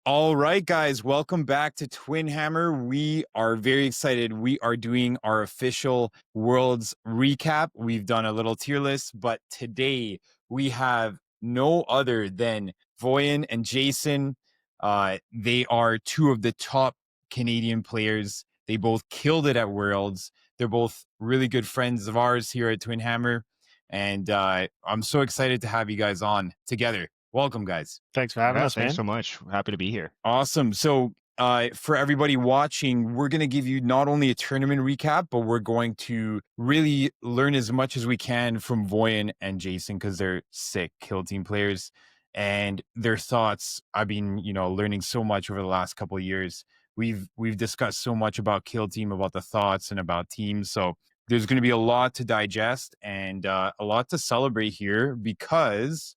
All right, guys, welcome back to Twinhammer. We are very excited. We are doing our official Worlds recap. We've done a little tier list, but today we have no other than Voyin and Jason. They are two of the top Canadian players. They both killed it at Worlds. They're both really good friends of ours here at Twinhammer. And I'm so excited to have you guys on together. Welcome, guys. Thanks for having us, Thanks man. so much. Happy to be here. Awesome. So, for everybody watching, we're going to give you not only a tournament recap, but we're going to really learn as much as we can from Voyin and Jason because they're sick kill team players and their thoughts. I've been, learning so much over the last couple of years. We've discussed so much about kill team, about the thoughts and about teams. So there's going to be a lot to digest and a lot to celebrate here because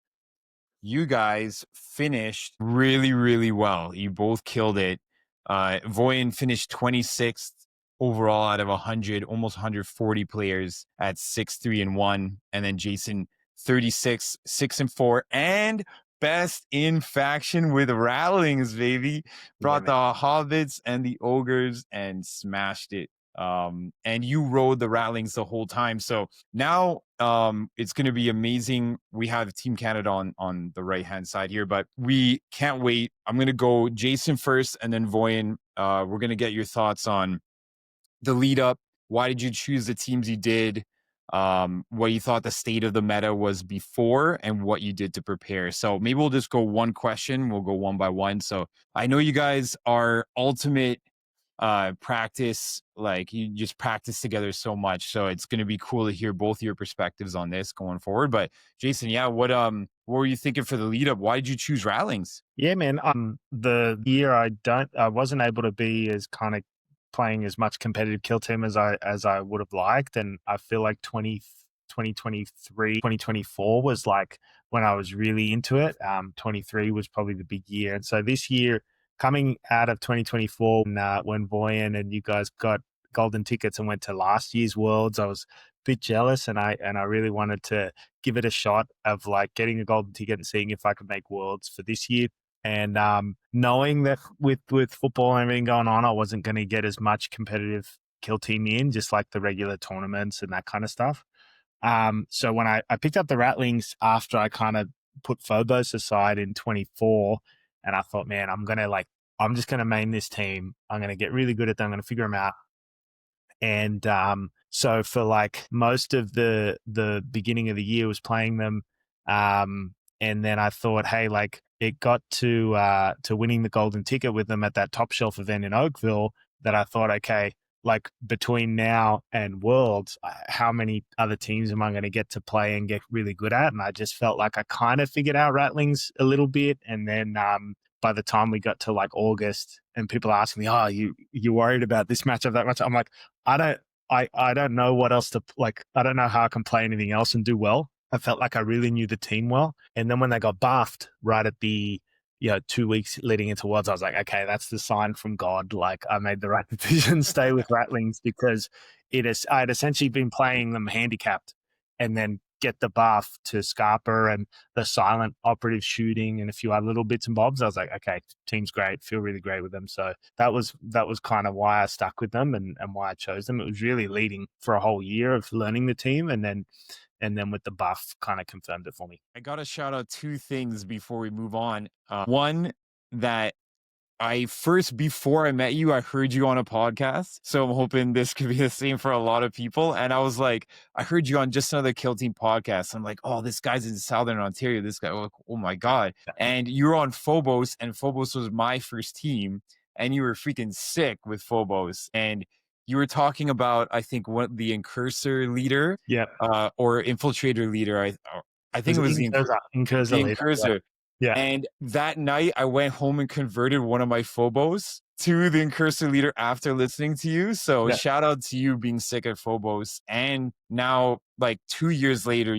you guys finished really, really well. You both killed it. Voyin finished 26th overall out of 100, almost 140 players at 6-3-1. And then Jason, 36, 6-4, and best in faction with Rattlings, baby. Brought the Hobbits and the Ogres and smashed it. And you rode the Rattlings the whole time. So now it's going to be amazing. We have Team Canada on the right-hand side here, but we can't wait. I'm going to go Jason first and then Voyin. We're going to get your thoughts on the lead up. Why did you choose the teams you did? What you thought the state of the meta was before and what you did to prepare. So maybe we'll just go one question. We'll go one by one. So I know you guys are ultimate practice, like you just practice together so much, so it's going to be cool to hear both your perspectives on this going forward. But Jason, what were you thinking for the lead up? Why did you choose Rattlings? Yeah, man. The year I wasn't able to be as kind of playing as much competitive kill team as I would have liked, and I feel like 2023, 2024 was like when I was really into it. 23 was probably the big year, and so this year, coming out of 2024, when Voyin and you guys got golden tickets and went to last year's Worlds, I was a bit jealous, and I really wanted to give it a shot of like getting a golden ticket and seeing if I could make Worlds for this year. And knowing that with football and everything going on, I wasn't going to get as much competitive kill team in, just like the regular tournaments and that kind of stuff. So when I picked up the Ratlings after I kind of put Phobos aside in 24, and I thought, man, I'm just going to main this team. I'm going to get really good at them. I'm going to figure them out. And so for like most of the beginning of the year was playing them. And then I thought, hey, like it got to winning the golden ticket with them at that top shelf event in Oakville that I thought, okay, like between now and Worlds, how many other teams am I going to get to play and get really good at? And I just felt like I kind of figured out Rattlings a little bit. And then by the time we got to like August and people are asking me, oh, you worried about this matchup, that matchup? I'm like, I don't know what else to, like, I don't know how I can play anything else and do well. I felt like I really knew the team well. And then when they got buffed right at the 2 weeks leading into Worlds, I was like, okay, that's the sign from God. Like I made the right decision, stay with Rattlings, because I had essentially been playing them handicapped and then get the buff to Scarpa and the silent operative shooting and a few other little bits and bobs. I was like, okay, team's great, feel really great with them. So that was kind of why I stuck with them and why I chose them. It was really leading for a whole year of learning the team, and then with the buff kind of confirmed it for me. I got to shout out two things before we move on. One, that before I met you, I heard you on a podcast. So I'm hoping this could be the same for a lot of people. And I was like, I heard you on Just Another Kill Team podcast. I'm like, oh, this guy's in Southern Ontario. This guy, oh my God. And you were on Phobos, and Phobos was my first team. And you were freaking sick with Phobos. And you were talking about, I think, what the Incursor leader, or Infiltrator leader. I think it was the Incursor. Yeah. And that night, I went home and converted one of my Phobos to the Incursor leader after listening to you. So shout out to you being sick at Phobos. And now, like 2 years later,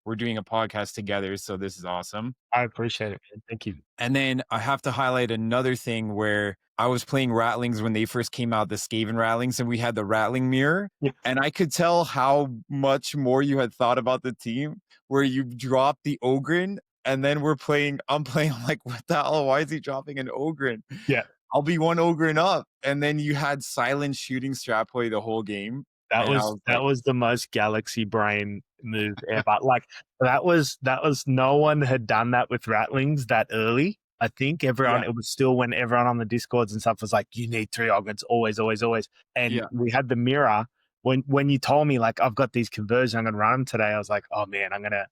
we're doing a podcast together. So this is awesome. I appreciate it, man. Thank you. And then I have to highlight another thing where I was playing Rattlings when they first came out, the Skaven Rattlings, and we had the Rattling mirror. Yeah. And I could tell how much more you had thought about the team, where you dropped the Ogren and then I'm playing, I'm like, what the hell? Why is he dropping an Ogren? Yeah. I'll be one Ogren up. And then you had silent shooting strap play the whole game. That And I was was like, the most galaxy brain move ever. Like that was no one had done that with Ratlings that early. I think everyone, yeah, it was still when everyone on the discords and stuff was like, you need 3 Ogres always, always, always. And yeah. we had the mirror. When you told me like I've got these conversions, I'm gonna run them today, I was like, oh man, I'm gonna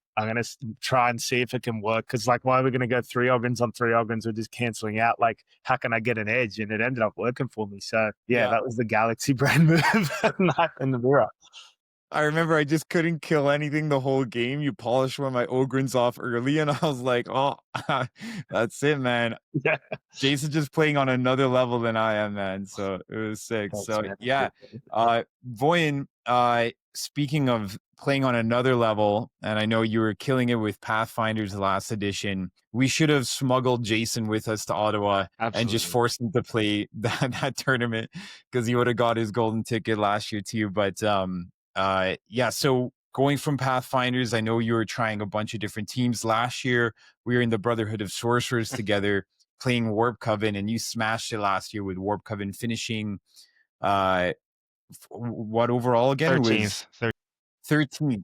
try and see if it can work. Because like, why are we gonna go 3 Ogres on 3 Ogres? We're just canceling out. Like, how can I get an edge? And it ended up working for me. So yeah, Yeah. that was the galaxy brain move in the mirror. I remember I just couldn't kill anything the whole game. You polished one of my Ogrins off early, and I was like, oh, that's it, man. Yeah, Jason's just playing on another level than I am, man. So it was sick. thanks, So man. yeah, Voyin, speaking of playing on another level, and I know you were killing it with Pathfinder's last edition. We should have smuggled Jason with us to Ottawa and just Absolutely. forced him to play that tournament because he would have got his golden ticket last year too. But yeah, so going from Pathfinders, I know you were trying a bunch of different teams last year. We were in the Brotherhood of Sorcerers together playing Warp Coven, and you smashed it last year with Warp Coven finishing uh what overall again? It was 13th.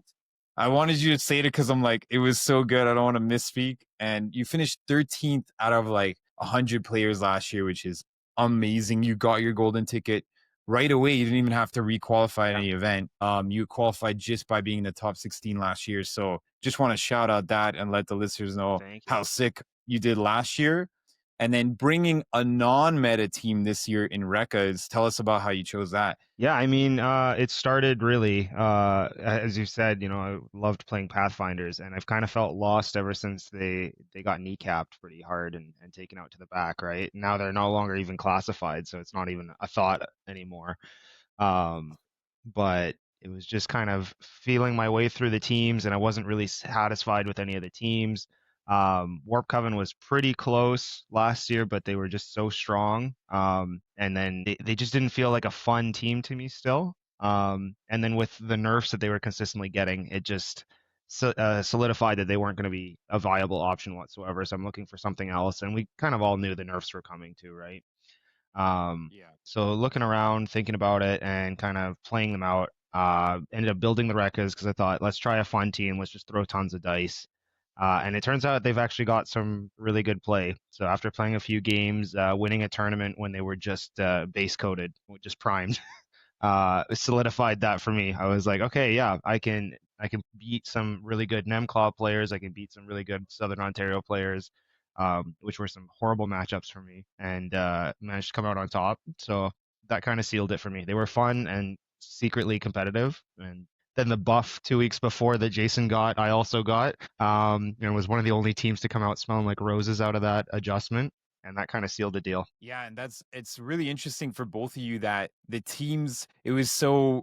I wanted you to say it because I'm like, it was so good. I don't want to misspeak. And you finished 13th out of like 100 players last year, which is amazing. You got your golden ticket right away. You didn't even have to requalify at any event. You qualified just by being in the top 16 last year. So just want to shout out that and let the listeners know how sick you did last year. And then bringing a non-meta team this year in Wreckas. Tell us about how you chose that. Yeah, I mean, it started really, as you said, I loved playing Pathfinders, and I've kind of felt lost ever since they got kneecapped pretty hard and taken out to the back, right? Now they're no longer even classified, so it's not even a thought anymore. But it was just kind of feeling my way through the teams, and I wasn't really satisfied with any of the teams. Warp Coven was pretty close last year, but they were just so strong. And then they just didn't feel like a fun team to me still. And then with the nerfs that they were consistently getting, it just solidified that they weren't going to be a viable option whatsoever. So I'm looking for something else. And we kind of all knew the nerfs were coming too, right? Yeah. So looking around, thinking about it, and kind of playing them out, ended up building the Wreckas because I thought, let's try a fun team. Let's just throw tons of dice. And it turns out they've actually got some really good play. So after playing a few games, winning a tournament when they were just base coded, just primed, solidified that for me. I was like, okay, yeah, I can beat some really good Nemclaw players. I can beat some really good Southern Ontario players, which were some horrible matchups for me, and managed to come out on top. So that kind of sealed it for me. They were fun and secretly competitive, and then the buff 2 weeks before that Jason got, I also got. Was one of the only teams to come out smelling like roses out of that adjustment, and that kind of sealed the deal. Yeah, and it's really interesting for both of you that the teams, it was so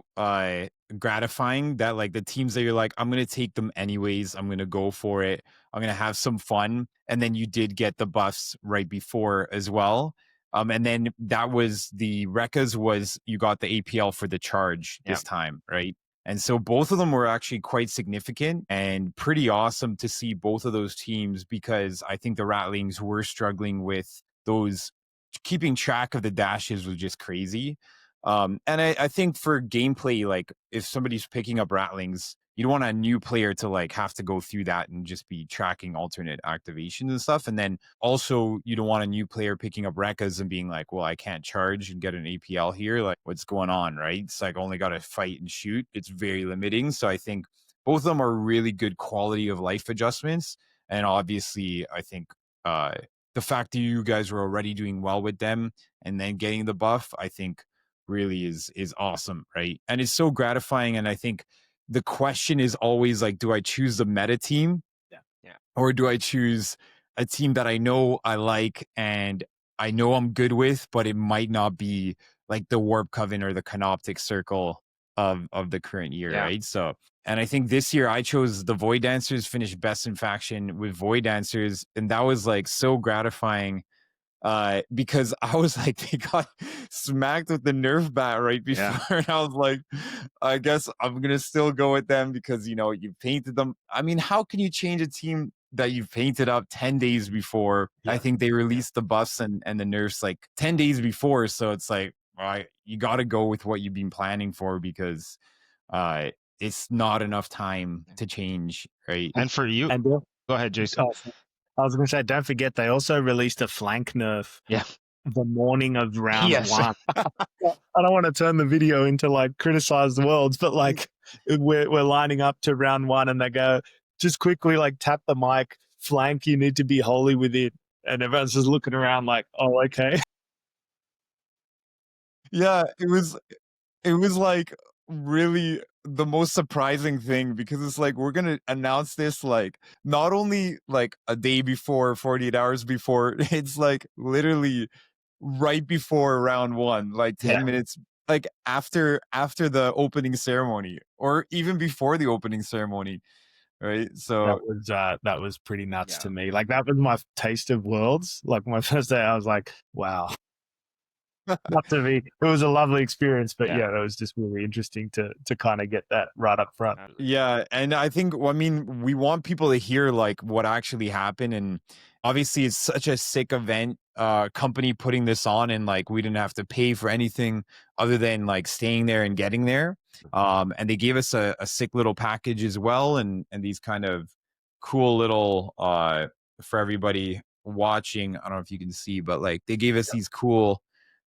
gratifying that like the teams that you're like, I'm gonna take them anyways, I'm gonna go for it, I'm gonna have some fun, and then you did get the buffs right before as well. And then that was the Wreckas was you got the APL for the charge this time, right? And so both of them were actually quite significant and pretty awesome to see both of those teams because I think the Ratlings were struggling with those keeping track of the dashes was just crazy. And I think for gameplay, like if somebody's picking up Ratlings, you don't want a new player to like have to go through that and just be tracking alternate activations and stuff. And then also you don't want a new player picking up Wreckas and being like, well, I can't charge and get an APL here. Like what's going on, right? It's like only got to fight and shoot. It's very limiting. So I think both of them are really good quality of life adjustments. And obviously I think the fact that you guys were already doing well with them and then getting the buff, I think really is awesome, right? And it's so gratifying. And I think the question is always like, do I choose the meta team? Yeah. Or do I choose a team that I know I like and I know I'm good with, but it might not be like the Warp Coven or the Canoptic Circle of the current year, right? So, and I think this year I chose the Void Dancers, finished best in faction with Void Dancers, and that was like so gratifying because I was like, they got smacked with the Nerf bat right before. And I was like, I guess I'm going to still go with them because, you painted them. I mean, how can you change a team that you've painted up 10 days before. I think they released the buffs and the nerfs like 10 days before. So it's like, all right, you got to go with what you've been planning for, because it's not enough time to change, right? And for you, And go ahead, Jason. I was going to say, don't forget, they also released a flank nerf Yeah. the morning of round Yes. 1. I don't want to turn the video into like criticize the worlds, but like we're lining up to round 1 and they go, just quickly like tap the mic, flank, you need to be holy with it. And everyone's just looking around like, oh, okay. Yeah, it was like really the most surprising thing, because it's like we're gonna announce this like not only like a day before, 48 hours before, it's like literally right before round 1, like 10 minutes like after the opening ceremony, or even before the opening ceremony, right? So that was pretty nuts to me. Like that was my taste of worlds. Like my first day, I was like, wow. Not to me. It was a lovely experience, but yeah, that was just really interesting to kind of get that right up front. Yeah, and I think, I mean, we want people to hear like what actually happened, and obviously it's such a sick event, company putting this on, and like we didn't have to pay for anything other than like staying there and getting there. And they gave us a sick little package as well, and these kind of cool little for everybody watching. I don't know if you can see, but like they gave us these cool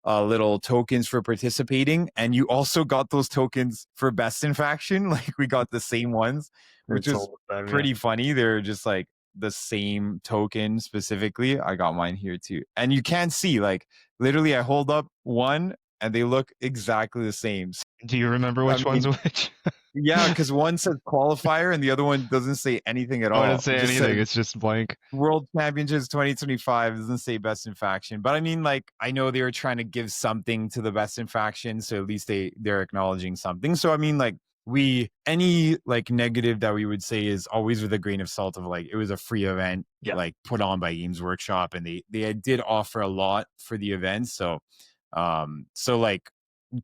little tokens for participating, and you also got those tokens for best in faction. Like we got the same ones, which is pretty funny. They're just like the same token specifically. I got mine here too, and you can see like literally I hold up one and they look exactly the same. Do you remember which one's which? Yeah, because one says qualifier and the other one doesn't say anything at all. Oh, it doesn't say anything. It's just blank. World Championships 2025 doesn't say best in faction, but I mean, like, I know they were trying to give something to the best in faction, so at least they're acknowledging something. So I mean, like, any like negative that we would say is always with a grain of salt of like it was a free event, like put on by Games Workshop, and they did offer a lot for the event. So so like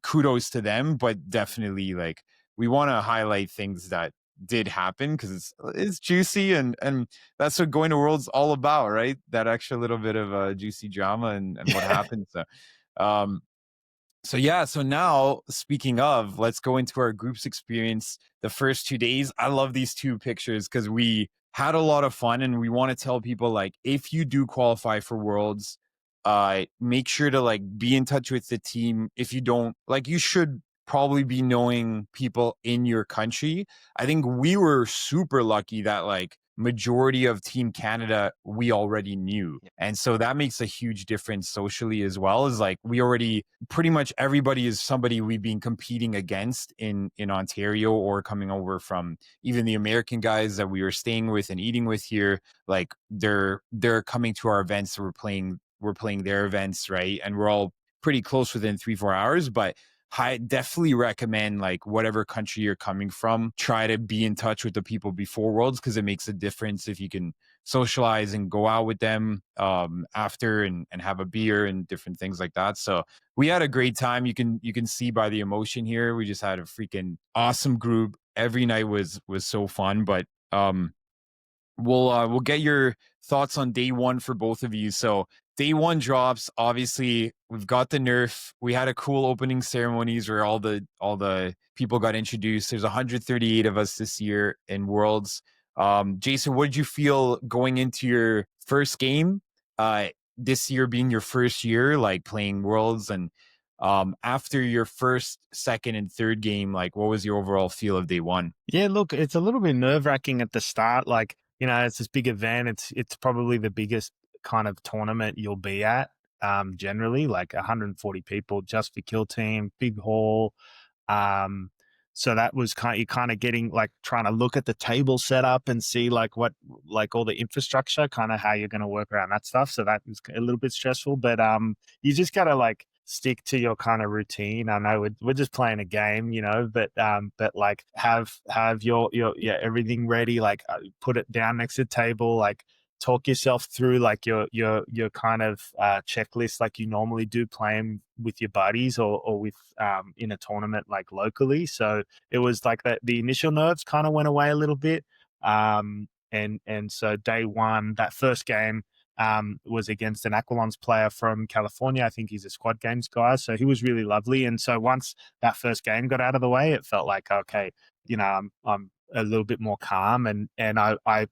kudos to them, but definitely like we want to highlight things that did happen, because it's juicy, and that's what going to World's all about, right? That extra little bit of juicy drama and what happened. So yeah, so now speaking of, let's go into our group's experience the first 2 days. I love these two pictures because we had a lot of fun, and we want to tell people like if you do qualify for Worlds, make sure to like be in touch with the team. If you don't, like, you should probably be knowing people in your country. I think we were super lucky that like majority of Team Canada we already knew, and so that makes a huge difference socially as well. Is like we already pretty much everybody is somebody we've been competing against in Ontario, or coming over from even the American guys that we were staying with and eating with here. Like they're coming to our events, so we're playing their events, right? And we're all pretty close within 3-4 hours. But I definitely recommend, like, whatever country you're coming from, try to be in touch with the people before Worlds, because it makes a difference if you can socialize and go out with them after and have a beer and different things like that. So we had a great time. You can see by the emotion here. We just had a freaking awesome group. Every night was so fun. But we'll get your thoughts on day one for both of you. So day one drops. Obviously, we've got the nerf. We had a cool opening ceremonies where all the people got introduced. There's 138 of us this year in Worlds. Jason, what did you feel going into your first game? This year being your first year, like playing Worlds, and after your first, second, and third game, like what was your overall feel of day one? Yeah, look, it's a little bit nerve-wracking at the start. Like, you know, it's this big event. It's probably the biggest kind of tournament you'll be at, generally, like 140 people just for Kill Team, big hall. So that was you're kind of getting like trying to look at the table setup and see like what, like all the infrastructure, kind of how you're going to work around that stuff. So that was a little bit stressful, but you just got to like stick to your kind of routine. I know we're just playing a game, you know, but like have your everything ready, like put it down next to the table, like talk yourself through like your kind of checklist like you normally do playing with your buddies or with in a tournament like locally. So it was like that the initial nerves kind of went away a little bit. and so day one, that first game was against an Aquilons player from California. I think he's a Squad Games guy, so he was really lovely. And so once that first game got out of the way, it felt like, okay, I'm a little bit more calm, and I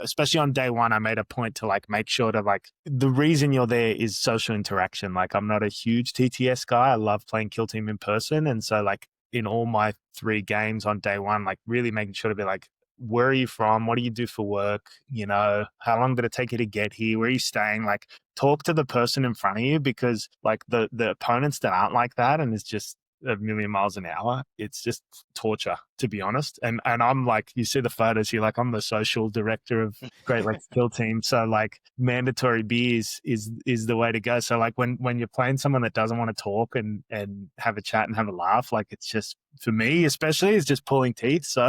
especially on day one, I made a point to like make sure to like, the reason you're there is social interaction. Like, I'm not a huge TTS guy. I love playing Kill Team in person, and so like in all my 3 games on day one, like really making sure to be like, where are you from? What do you do for work? How long did it take you to get here? Where are you staying? Like, talk to the person in front of you, because like the opponents that aren't like that and it's just a million miles an hour, it's just torture, to be honest. And I'm like, you see the photos here, like I'm the social director of Great Lakes Kill Team, so like mandatory beers is the way to go. So like when you're playing someone that doesn't want to talk and have a chat and have a laugh, like it's just, for me especially, it's just pulling teeth. So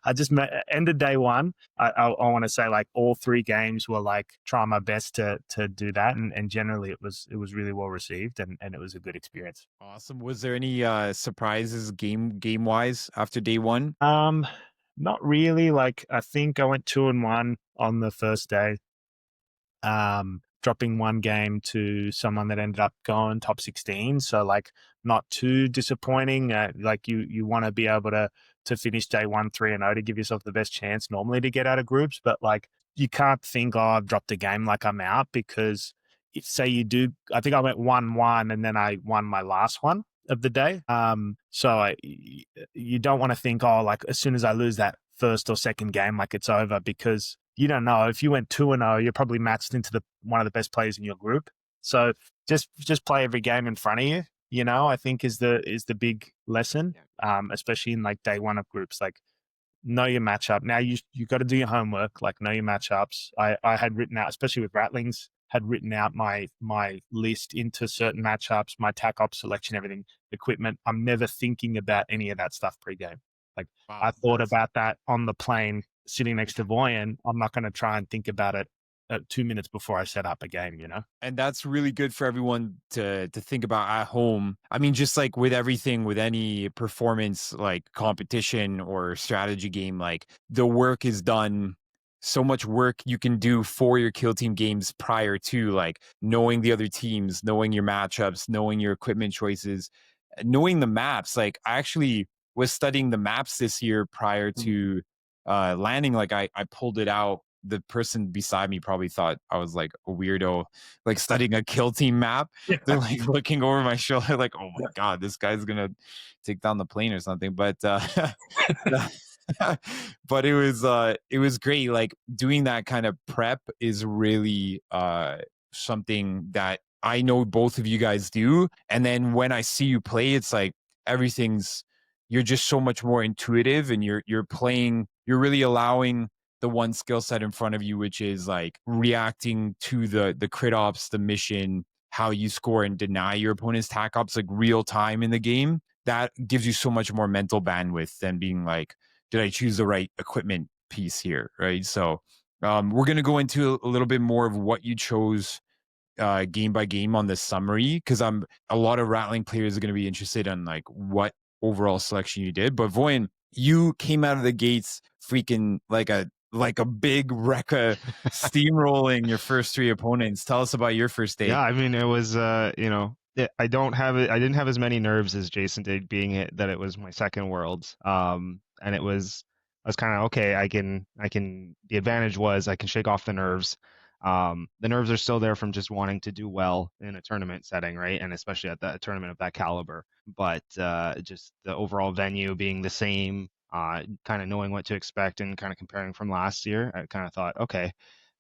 I just ended day one. I want to say like all 3 games were like trying my best to do that, and generally it was really well received, and it was a good experience. Awesome. Was there any surprises game wise after day one? Not really. Like, I think I went 2-1 on the first day. Dropping 1 game to someone that ended up going top 16. So like, not too disappointing. Like you want to be able to finish day 1 3-0 to give yourself the best chance normally to get out of groups. But like, you can't think, oh, I've dropped a game, like I'm out, because if, say you do, I think I went 1-1 and then I won my last one of the day. So you don't want to think, oh, like as soon as I lose that first or second game, like it's over, because you don't know. If you went 2-0, you're probably matched into one of the best players in your group. So just play every game in front of you, I think is the big lesson, especially in like day one of groups. Like, know your matchup. Now you got to do your homework, like know your matchups. I had written out, especially with Ratlings, had written out my list into certain matchups, my tac op selection, everything, equipment. I'm never thinking about any of that stuff pre-game. Like, wow, I thought about that on the plane sitting next to Voyin. I'm not going to try and think about it 2 minutes before I set up a game, And that's really good for everyone to think about at home. I mean, just like with everything, with any performance, like competition or strategy game, like the work is done. So much work you can do for your Kill Team games prior to, like knowing the other teams, knowing your matchups, knowing your equipment choices, knowing the maps. Like, I actually was studying the maps this year prior to landing. Like, I pulled it out. The person beside me probably thought I was like a weirdo, like studying a Kill Team map. They're like looking over my shoulder, like, oh my God, this guy's gonna take down the plane or something. But but it was great. Like, doing that kind of prep is really something that I know both of you guys do. And then when I see you play, it's like you're just so much more intuitive, and you're really allowing the one skill set in front of you, which is like reacting to the crit ops, the mission, how you score and deny your opponent's tac ops, like real time in the game. That gives you so much more mental bandwidth than being like, did I choose the right equipment piece here, right? So we're going to go into a little bit more of what you chose game by game on this summary, because a lot of Rattling players are going to be interested in like what overall selection you did. But Voyin, you came out of the gates freaking like a big Wrecka steamrolling your first 3 opponents. Tell us about your first day. Yeah, I mean, it was I didn't have as many nerves as Jason did, being that it was my second Worlds. And I was kind of okay. The advantage was I can shake off the nerves. The nerves are still there from just wanting to do well in a tournament setting, right? And especially at that tournament of that caliber. But just the overall venue being the same, kind of knowing what to expect and kind of comparing from last year, I kind of thought, okay,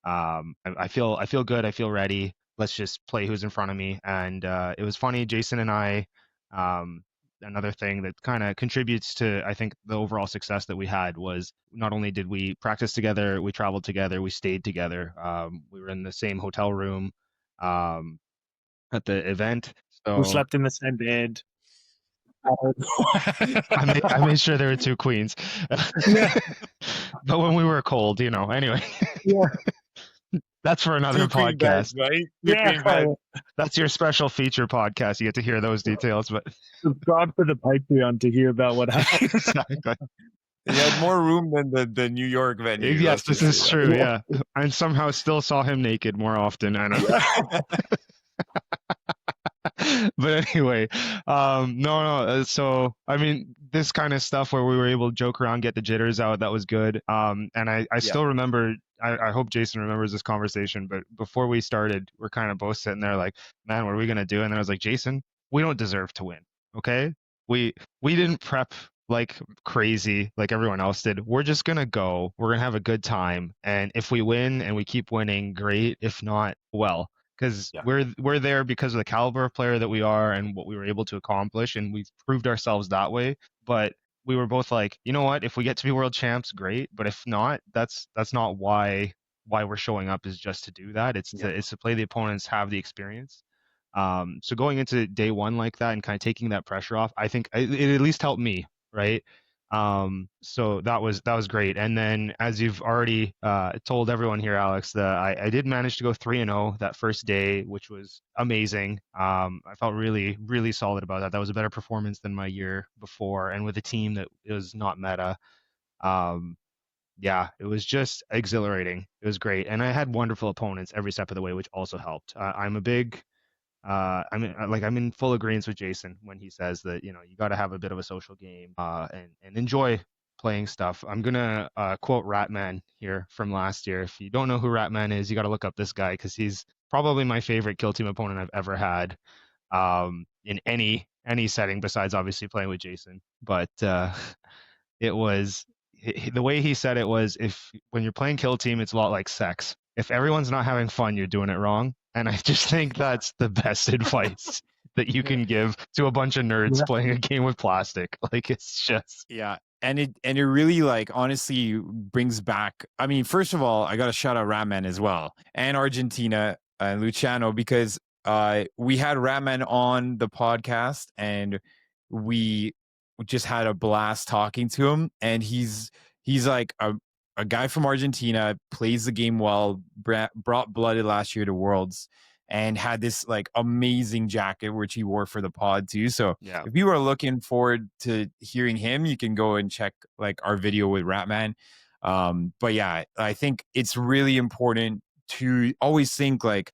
I feel good. I feel ready. Let's just play who's in front of me. And it was funny, Jason and I, another thing that kind of contributes to, I think, the overall success that we had was not only did we practice together, we traveled together, we stayed together. We were in the same hotel room at the event. So we slept in the same bed. I made sure there were 2 queens. But when we were cold, anyway. Yeah. That's for another podcast, beds, right? Yeah. That's your special feature podcast. You get to hear those details, but subscribe for the Patreon to hear about what happened. Exactly. He had more room than the New York venue. Yes, Let's this just say is that. true. Yeah, and somehow still saw him naked more often. I don't know. But anyway, so I mean, this kind of stuff where we were able to joke around, get the jitters out, that was good. And I Yeah. still remember. I hope Jason remembers this conversation. But before we started, we're kind of both sitting there like, man, what are we gonna do? And then I was like, Jason, we don't deserve to win. Okay, we didn't prep like crazy like everyone else did. We're just gonna go. We're gonna have a good time, and if we win and we keep winning, great. If not, well, because Yeah. we're there because of the caliber of player that we are and what we were able to accomplish, and we've proved ourselves that way. But we were both like, you know what? If we get to be world champs, great. But if not, that's not why we're showing up is just to do that. It's to play the opponents, have the experience. So going into day one like that and kind of taking that pressure off, I think it at least helped me, right? So that was great. And then as you've already told everyone here, Alex, that I did manage to go 3-0 that first day, which was amazing. I felt really, really solid about that. That was a better performance than my year before, and with a team that was not meta. Um, yeah, it was just exhilarating. It was great, and I had wonderful opponents every step of the way, which also helped. I'm a big I'm in full agreement with Jason when he says that you got to have a bit of a social game and enjoy playing stuff. I'm gonna quote Ratman here from last year. If you don't know who Ratman is, you got to look up this guy because he's probably my favorite kill team opponent I've ever had in any setting besides obviously playing with Jason. But it was the way he said it was, if when you're playing kill team, it's a lot like sex. If everyone's not having fun, you're doing it wrong. And I just think that's the best advice that you can give to a bunch of nerds playing a game with plastic. Like, it's just Yeah. And it really, like, honestly brings back, I mean, first of all, I got to shout out Ratman as well, and Argentina and Luciano, because we had Ratman on the podcast and we just had a blast talking to him. And he's like a guy from Argentina, plays the game well, brought Blooded last year to Worlds, and had this like amazing jacket which he wore for the pod too. So yeah. if you are looking forward to hearing him, you can go and check like our video with Ratman. But yeah, I think it's really important to always think like,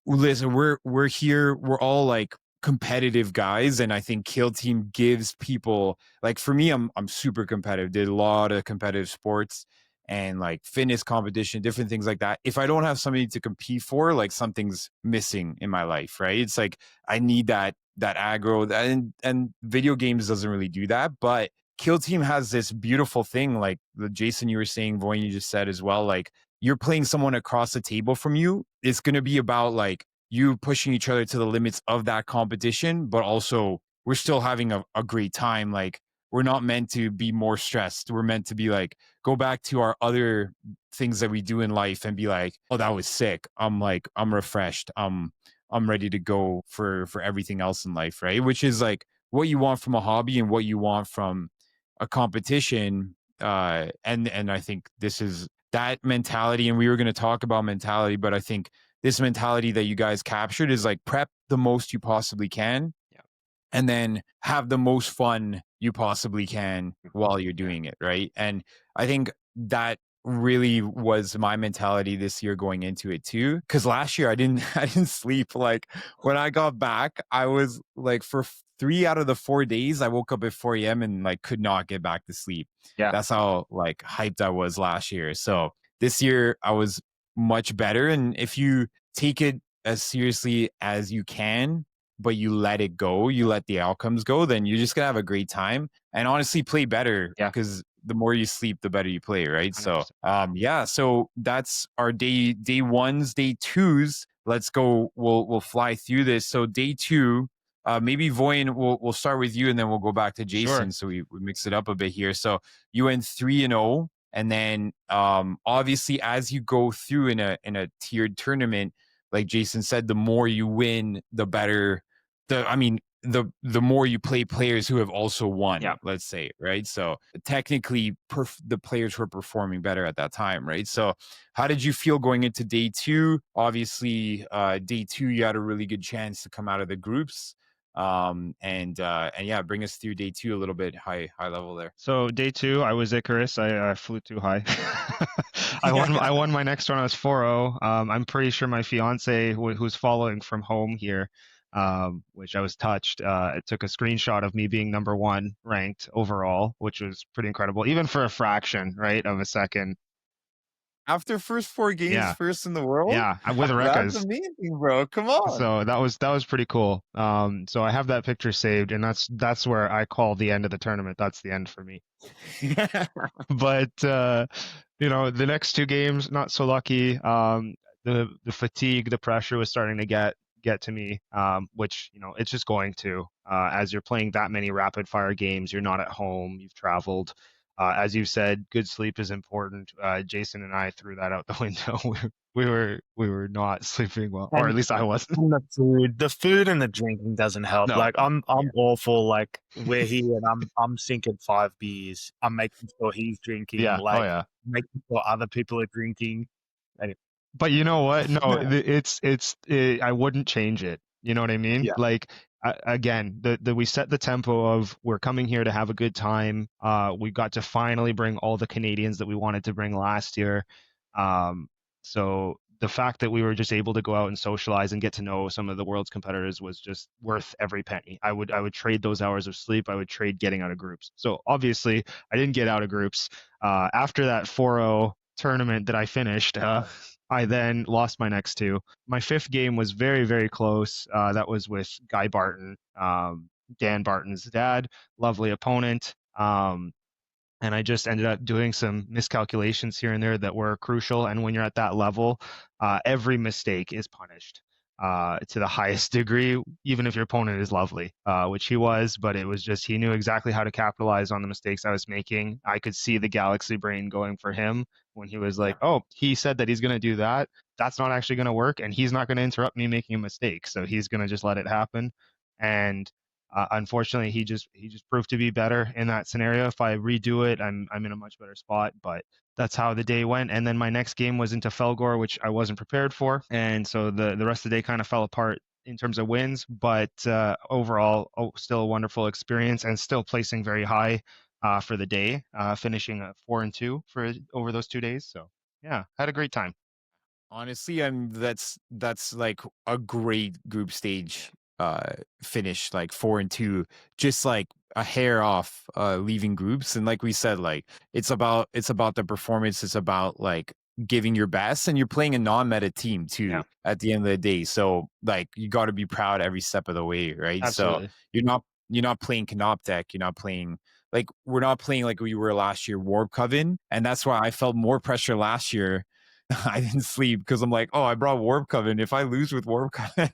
listen, we're here, we're all like competitive guys, and I think Kill Team gives people, like, for me, I'm super competitive, did a lot of competitive sports and like fitness competition, different things like that. If I don't have somebody to compete for, like, something's missing in my life, right? It's like I need that aggro, and video games doesn't really do that. But Kill Team has this beautiful thing, like the Jason you were saying, Voyin, you just said as well, like, you're playing someone across the table from you. It's going to be about like you pushing each other to the limits of that competition, but also we're still having a great time. Like, we're not meant to be more stressed. We're meant to be like, go back to our other things that we do in life and be like, oh, that was sick. I'm refreshed. I'm ready to go for everything else in life, right? Which is like what you want from a hobby and what you want from a competition. And I think this is that mentality, and we were going to talk about mentality, but I think this mentality that you guys captured is like, prep the most you possibly can, and then have the most fun you possibly can while you're doing it, right? And I think that really was my mentality this year going into it too, because last year I didn't sleep. Like, when I got back, I was like, for 3 out of the 4 days I woke up at 4 a.m. and like could not get back to sleep. Yeah. That's how like hyped I was last year. So this year I was much better, and if you take it as seriously as you can, but you let it go, you let the outcomes go, then you're just gonna have a great time and honestly play better. Yeah. Because the more you sleep, the better you play, right? 100%. So yeah, so that's our day ones. Day twos, let's go. We'll fly through this. So day two, maybe Voyin, we'll start with you and then we'll go back to Jason. Sure. So we mix it up a bit here. So you went 3-0, and then obviously as you go through in a tiered tournament, like Jason said, the more you win, the better. The more you play players who have also won, let's say, right? So technically the players were performing better at that time, right? So how did you feel going into day two? Obviously, day two, you had a really good chance to come out of the groups. And yeah, bring us through day 2 a little bit high level there. So day 2, I was Icarus. I flew too high. I won my next one. I was 4-0. I'm pretty sure my fiance, who's following from home here, which I was touched, it took a screenshot of me being number 1 ranked overall, which was pretty incredible, even for a fraction, right, of a second. After first 4 games, Yeah, first in the world? yeah, I'm with That's Wreckas. amazing, bro. Come on. So that was pretty cool. So I have that picture saved, and that's where I call the end of the tournament. That's the end for me. But the next 2 games, not so lucky. The fatigue, the pressure was starting to get to me, which it's just going to. As you're playing that many rapid fire games, you're not at home, you've traveled. As you said, good sleep is important. Jason and I threw that out the window. We were not sleeping well, or at least I wasn't. And the food and the drinking doesn't help. No. Like I'm awful. Like we're here and I'm sinking 5 beers. I'm making sure he's drinking. Yeah. Like Oh yeah. making sure other people are drinking. Anyway. But you know what? No, I wouldn't change it. You know what I mean? Yeah. Like again, we set the tempo of we're coming here to have a good time. We got to finally bring all the Canadians that we wanted to bring last year. So the fact that we were just able to go out and socialize and get to know some of the world's competitors was just worth every penny. I would trade those hours of sleep. I would trade getting out of groups. So obviously, I didn't get out of groups. After that 4-0 tournament that I finished, I then lost my next 2. My 5th game was very, very close. That was with Guy Barton, Dan Barton's dad, lovely opponent. And I just ended up doing some miscalculations here and there that were crucial. And when you're at that level, every mistake is punished to the highest degree, even if your opponent is lovely, which he was. But it was just he knew exactly how to capitalize on the mistakes I was making. I could see the galaxy brain going for him when he was like, oh, he said that he's going to do that. That's not actually going to work. And he's not going to interrupt me making a mistake. So he's going to just let it happen. And unfortunately, he just proved to be better in that scenario. If I redo it, I'm in a much better spot. But that's how the day went. And then my next game was into Felgor, which I wasn't prepared for, and so the rest of the day kind of fell apart in terms of wins. But overall, still a wonderful experience, and still placing very high for the day, finishing 4-2 for over those 2 days. So yeah, had a great time. Honestly, that's like a great group stage finish, like 4-2, just like a hair off leaving groups. And like we said, like it's about the performance, it's about like giving your best, and you're playing a non-meta team too at the end of the day. So like you got to be proud every step of the way, right? Absolutely. So you're not playing Canop deck, you're not playing like we're not playing like we were last year, Warp Coven. And that's why I felt more pressure last year. I didn't sleep because I'm like, oh, I brought Warp Coven. If I lose with Warp Coven,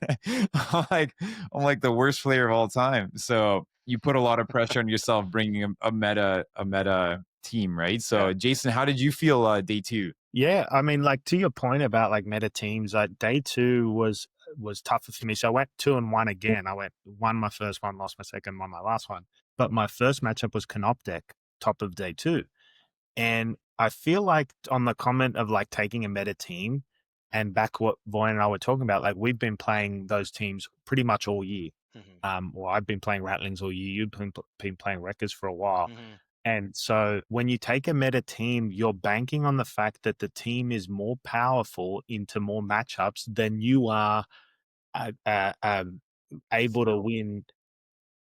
I'm like the worst player of all time. So you put a lot of pressure on yourself bringing a meta team, right? So Jason, how did you feel day 2? Yeah, I mean, like to your point about like meta teams, like day 2 was tougher for me. So I went 2-1 again. I won my first one, lost my second, won my last one. But my first matchup was Canop deck, top of day 2. And I feel like on the comment of like taking a meta team, and back what Voyin and I were talking about, like we've been playing those teams pretty much all year. Well, I've been playing Ratlings all year. You've been playing Wreckas for a while. And so when you take a meta team, you're banking on the fact that the team is more powerful into more matchups than you are able to win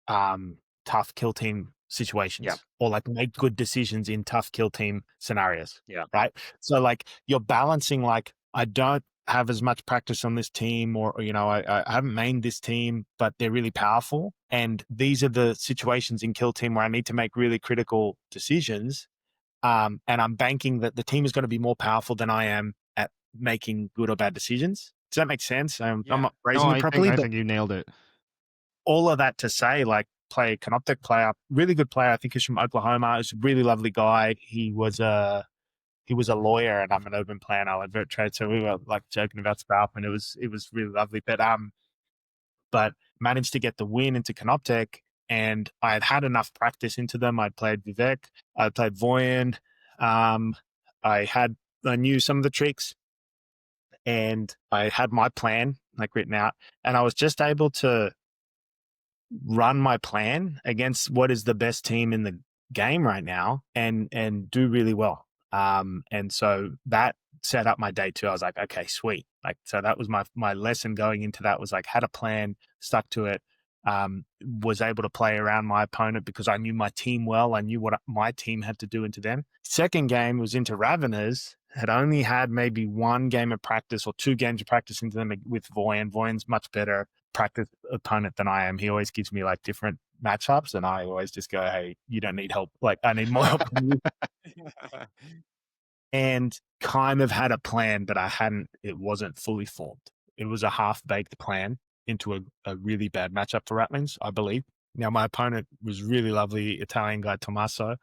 tough kill team situations, or like make good decisions in tough kill team scenarios. Right. So like you're balancing, like I don't have as much practice on this team, or I haven't mained this team, but they're really powerful. And these are the situations in kill team where I need to make really critical decisions. And I'm banking that the team is going to be more powerful than I am at making good or bad decisions. Does that make sense? I'm not phrasing it properly. I think you nailed it. All of that to say, like, play Canoptic player, really good player. I think he's from Oklahoma. He's a really lovely guy. He was a lawyer, and I'm an urban planner. I like trade, so we were like joking about stuff, and it was really lovely. But managed to get the win into Canoptic, and I had enough practice into them. I'd played Vivek, I played Voyin. I knew some of the tricks, and I had my plan like written out, and I was just able to run my plan against what is the best team in the game right now and do really well. And so that set up my day two. I was like, okay, sweet. Like, so that was my lesson going into that was like, had a plan, stuck to it, was able to play around my opponent because I knew my team well. I knew what my team had to do into them. Second game was into Raveners, had only had maybe one game of practice or 2 games of practice into them with Voyin. Voyin's much better practice opponent than I am. He always gives me like different matchups, and I always just go, "Hey, you don't need help. Like, I need more help." And kind of had a plan, but it wasn't fully formed. It was a half-baked plan into a really bad matchup for Ratlings, I believe. Now, my opponent was really lovely Italian guy, Tommaso.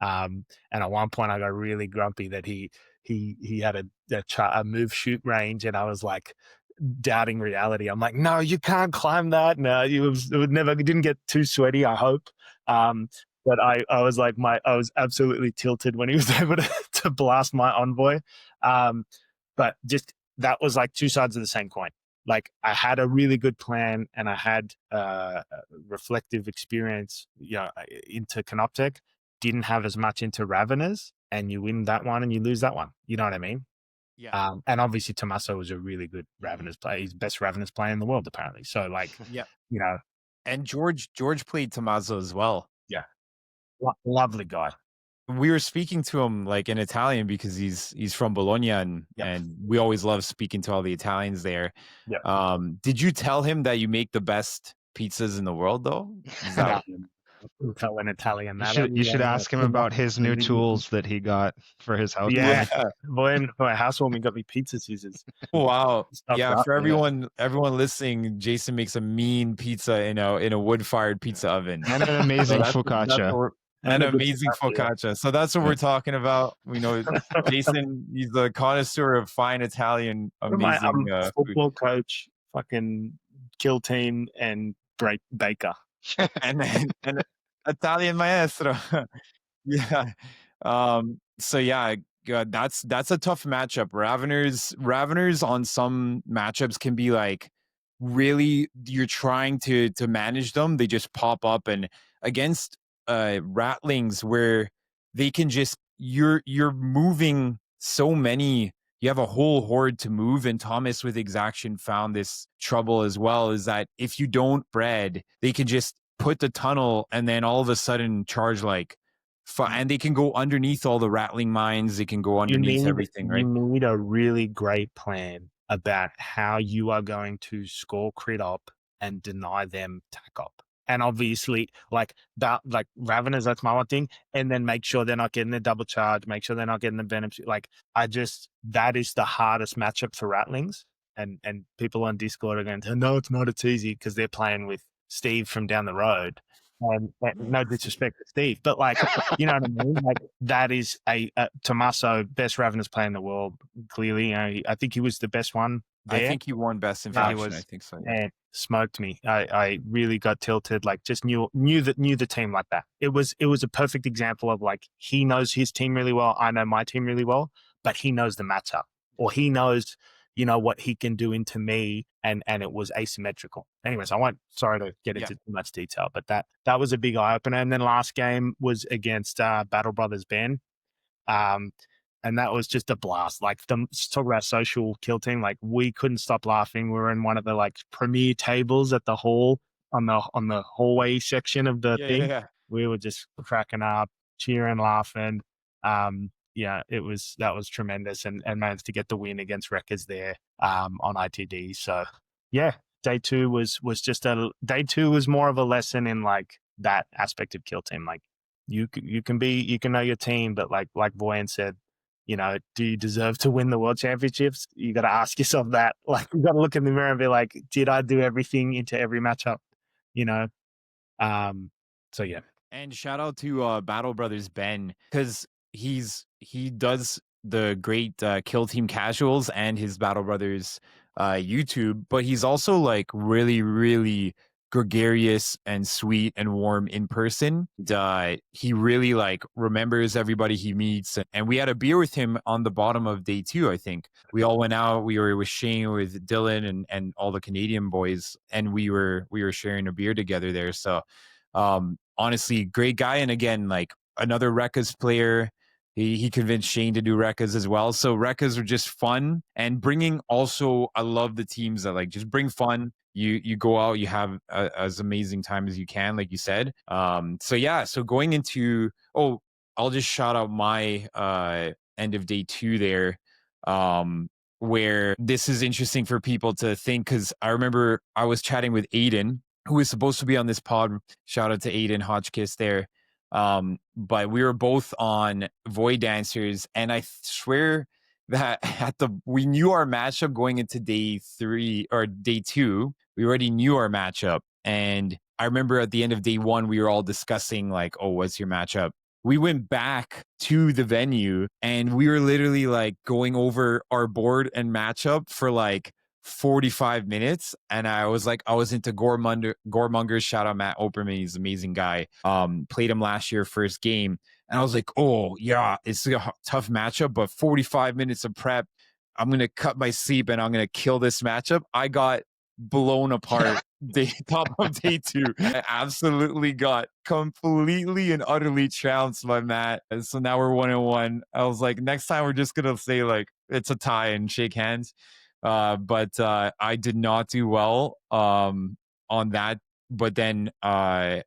And at one point I got really grumpy that he had a move shoot range, and I was like doubting reality. I'm like, no, you can't climb that. No, it would never, it didn't get too sweaty, I hope. But I was like, I was absolutely tilted when he was able to blast my envoy. But just that was like 2 sides of the same coin. Like, I had a really good plan, and I had reflective experience, into Canoptech. Didn't have as much into Raveners, and you win that one and you lose that one. You know what I mean? Yeah. And obviously Tommaso was a really good Raveners player. He's the best Raveners player in the world, apparently. So, like, Yeah. And George played Tommaso as well. Yeah. Lovely guy. We were speaking to him like in Italian because he's from Bologna, and we always love speaking to all the Italians there. Yeah. Did you tell him that you make the best pizzas in the world though? Is that tell an Italian You should ask him about his new tools that he got for his house. Yeah. When for my housewarming, got me pizza scissors. Wow. Yeah, for everyone listening, Jason makes a mean pizza in a wood-fired pizza oven. And an amazing focaccia. And amazing focaccia. So that's what we're talking about. We know Jason, he's the connoisseur of fine Italian amazing football coach, fucking kill team, and baker. and Italian maestro. Yeah. So yeah, that's a tough matchup. Raveners on some matchups can be like really, you're trying to manage them, they just pop up. And against Ratlings, where they can just, you're moving so many, you have a whole horde to move. And Thomas with Exaction found this trouble as well, is that if you don't bread, they can just put the tunnel and then all of a sudden charge like and they can go underneath all the rattling mines. They can go underneath everything, right? You need a really great plan about how you are going to score crit up and deny them tack up. And obviously, like Raveners, that's my one thing. And then make sure they're not getting the double charge. Make sure they're not getting the venom. Like, that is the hardest matchup for Ratlings. And people on Discord are going to, no, it's not. It's easy because they're playing with Steve from down the road. And no disrespect to Steve, but like, you know what I mean? Like, that is a Tommaso, best Ravenous player in the world. Clearly, I think he was the best one there. I think he won best in faction. I think so. Yeah. And smoked me. I really got tilted. Like, just knew the team like that. It was a perfect example of like, he knows his team really well. I know my team really well, but he knows the matchup, or he knows, what he can do into me, and it was asymmetrical. Anyways, sorry to get into too much detail, but that was a big eye opener. And then last game was against Battle Brothers Ben. And that was just a blast. Like, talk about social kill team. Like, we couldn't stop laughing. We were in one of the like premier tables at the hall on the hallway section of the thing. Yeah. We were just cracking up, cheering, laughing. That was tremendous, and managed to get the win against Wreckas there on ITD. So yeah, day two was more of a lesson in like that aspect of kill team. Like, you can know your team, but like Voyin said, do you deserve to win the world championships? You got to ask yourself that. Like, you got to look in the mirror and be like, did I do everything into every matchup? So yeah. And shout out to Battle Brothers Ben, because he does the great Kill Team Casuals and his Battle Brothers YouTube, but he's also like really, really gregarious and sweet and warm in person. He really like remembers everybody he meets. And we had a beer with him on the bottom of day 2, I think. We all went out. We were with Shane, with Dylan, and all the Canadian boys, and we were sharing a beer together there. So honestly, great guy. And again, like another Wreckas player. He convinced Shane to do Wreckas as well. So Wreckas are just fun, and bringing also, I love the teams that like just bring fun. You go out, you have as amazing time as you can, like you said. So yeah, so going into, I'll just shout out my end of day 2 there, where this is interesting for people to think, because I remember I was chatting with Aiden, who was supposed to be on this pod. Shout out to Aiden Hotchkiss there. But we were both on Void Dancers, and I swear that we knew our matchup going into day 3 or day 2. We already knew our matchup, and I remember at the end of day 1 we were all discussing like, oh, what's your matchup? We went back to the venue and we were literally like going over our board and matchup for like 45 minutes. And I was into Goremonger. Shout out Matt Operman. He's an amazing guy. Played him last year, first game. And I was like, oh yeah, it's a tough matchup, but 45 minutes of prep, I'm going to cut my sleep and I'm going to kill this matchup. I got blown apart top of day 2. I absolutely got completely and utterly trounced by Matt. And so now we're 1-1. I was like, next time we're just going to say like, it's a tie and shake hands. But I did not do well on that. But then I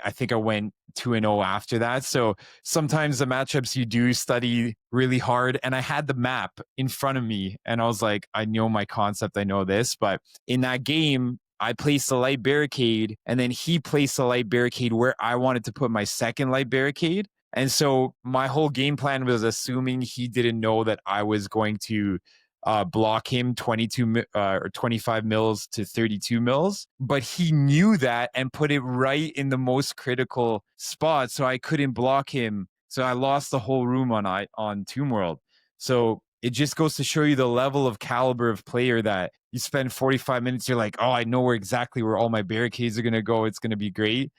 think I went 2-0 after that. So sometimes the matchups you do study really hard. And I had the map in front of me and I was like, I know my concept, I know this. But in that game, I placed a light barricade and then he placed a light barricade where I wanted to put my second light barricade. And so my whole game plan was assuming he didn't know that I was going to block him 22 or 25 mils to 32 mils, but he knew that and put it right in the most critical spot, so I couldn't block him. So I lost the whole room on Tomb World. So it just goes to show you the level of caliber of player that you spend 45 minutes. You're like, oh, I know exactly where all my barricades are going to go. It's going to be great.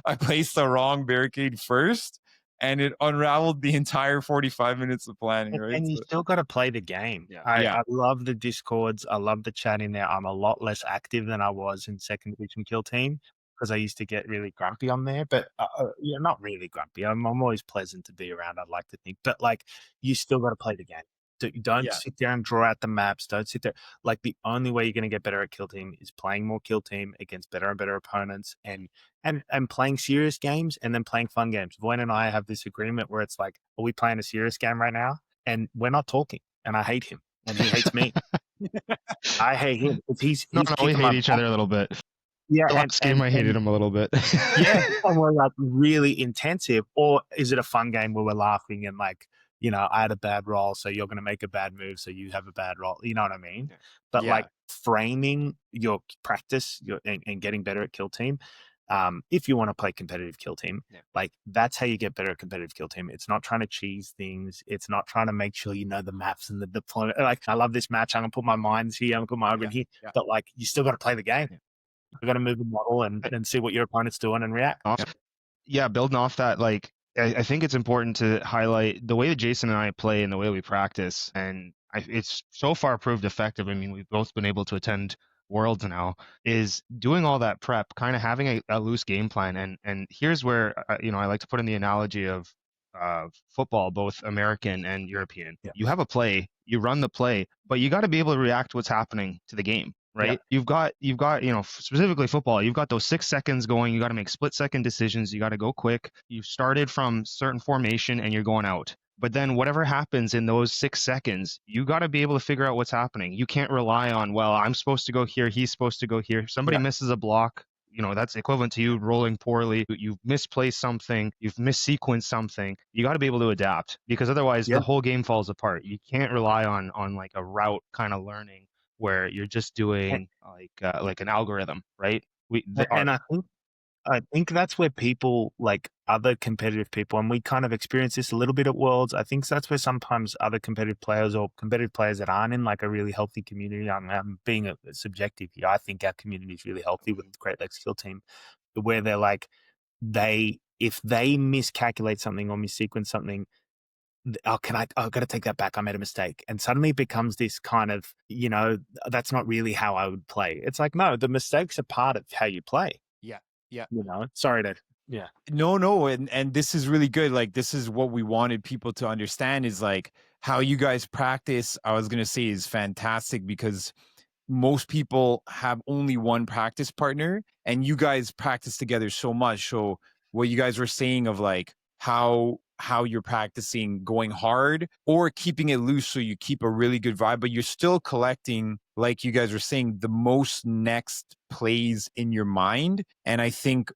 I placed the wrong barricade first, and it unraveled the entire 45 minutes of planning, right? And you still got to play the game. Yeah. I love the Discords. I love the chat in there. I'm a lot less active than I was in second division kill team because I used to get really grumpy on there. But not really grumpy. I'm always pleasant to be around, I'd like to think. But like, you still got to play the game. Don't sit there and draw out the maps. Don't sit there. Like, the only way you're going to get better at kill team is playing more kill team against better and better opponents, and playing serious games and then playing fun games. Voyin and I have this agreement where it's like, are we playing a serious game right now? And we're not talking. And I hate him, and he hates me. I hate him. He's No, we hate each other a little bit. Yeah, the last game I hated him a little bit. Yeah, and we're like really intensive. Or is it a fun game where we're laughing and like, I had a bad roll, so you're going to make a bad move, so you have a bad roll. You know what I mean? Yeah. But like framing your practice and getting better at kill team, if you want to play competitive kill team, like that's how you get better at competitive kill team. It's not trying to cheese things. It's not trying to make sure you know the maps and the deployment. Like, I love this match. I'm going to put my mines here. I'm going to put my ogre here. But like, you still got to play the game. Yeah. You've got to move the model and see what your opponent's doing and react. Building off that, like, I think it's important to highlight the way that Jason and I play and the way we practice, and it's so far proved effective. I mean, we've both been able to attend Worlds now, is doing all that prep, kind of having a loose game plan. And here's where, I like to put in the analogy of football, both American and European. Yeah. You have a play, you run the play, but you got to be able to react to what's happening to the game. Right. Yeah. You've got, specifically football, you've got those 6 seconds going. You got to make split-second decisions. You got to go quick. You started from certain formation and you're going out. But then whatever happens in those 6 seconds, you got to be able to figure out what's happening. You can't rely on, well, I'm supposed to go here, he's supposed to go here. Somebody misses a block. That's equivalent to you rolling poorly. You've misplaced something. You've missequenced something. You got to be able to adapt, because otherwise the whole game falls apart. You can't rely on like a route kind of learning, where you're just doing like an algorithm, right? I think I think that's where people, like other competitive people, and we kind of experience this a little bit at Worlds. I think that's where sometimes other competitive players or competitive players that aren't in like a really healthy community, I'm being a subjective here. I think our community is really healthy with the Great Lakes Kill Team, where they're like, if they miscalculate something or missequence something, oh, I've got to take that back. I made a mistake. And suddenly it becomes this kind of, that's not really how I would play. It's like, no, the mistakes are part of how you play. Yeah. Yeah. Sorry to, yeah. No, and this is really good. Like, this is what we wanted people to understand, is like how you guys practice. I was gonna say is fantastic, because most people have only one practice partner, and you guys practice together so much. So what you guys were saying of like how you're practicing going hard or keeping it loose so you keep a really good vibe, but you're still collecting, like you guys were saying, the most next plays in your mind. And I think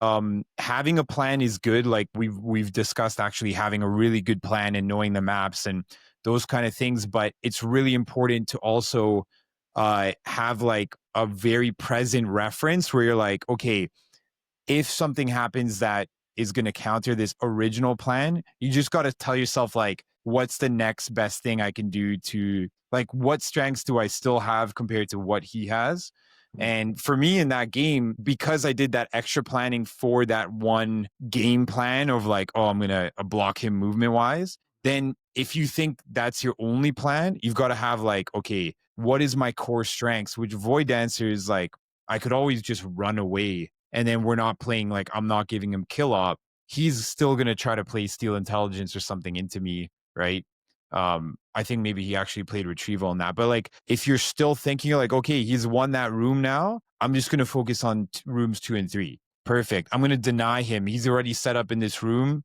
having a plan is good. Like we've discussed actually having a really good plan and knowing the maps and those kind of things, but it's really important to also have like a very present reference where you're like, okay, if something happens that is going to counter this original plan, you just got to tell yourself, like, what's the next best thing I can do to, like, what strengths do I still have compared to what he has? And for me in that game, because I did that extra planning for that one game plan of like, oh, I'm going to block him movement wise, then if you think that's your only plan, you've got to have like, okay, what is my core strengths? Which Void Dancer is like, I could always just run away, and then we're not playing, like, I'm not giving him kill op. He's still going to try to play Steel Intelligence or something into me, right? I think maybe he actually played Retrieval in that. But like, if you're still thinking like, okay, he's won that room now, I'm just going to focus on rooms 2 and 3. Perfect. I'm going to deny him. He's already set up in this room,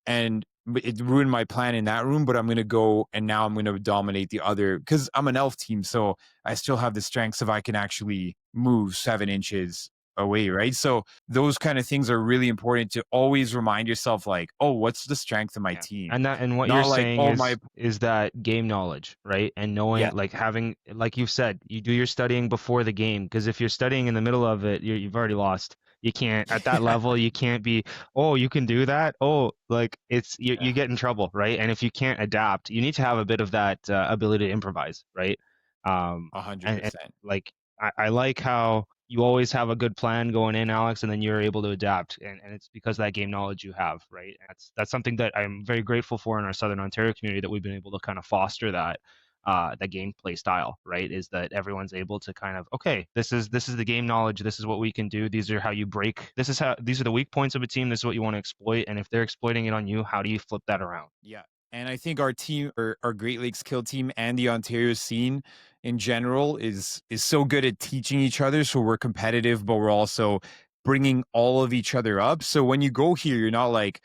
and it ruined my plan in that room, but I'm going to go and now I'm going to dominate the other, because I'm an elf team. So I still have the strengths if I can actually move 7 inches away, right? So those kind of things are really important to always remind yourself, like, oh, what's the strength of my team? And what Not you're like, saying oh, my is that game knowledge, right? And knowing, yeah, like having, like you've said, you do your studying before the game, because if you're studying in the middle of it, you've already lost. You can't at that level. You can't be, oh, you can do that. Oh, like it's you get in trouble, right? And if you can't adapt, you need to have a bit of that ability to improvise, right? And 100%. like I like how you always have a good plan going in, Alex, and then you're able to adapt, and it's because of that game knowledge you have, right? And that's something that I'm very grateful for in our Southern Ontario community, that we've been able to kind of foster that that gameplay style, right? Is that everyone's able to kind of, okay, this is the game knowledge, this is what we can do, these are how you break, these are the weak points of a team, this is what you want to exploit, and if they're exploiting it on you, how do you flip that around? Yeah. And I think our team, or our Great Lakes Kill Team and the Ontario scene in general is so good at teaching each other. So we're competitive, but we're also bringing all of each other up. So when you go here, you're not like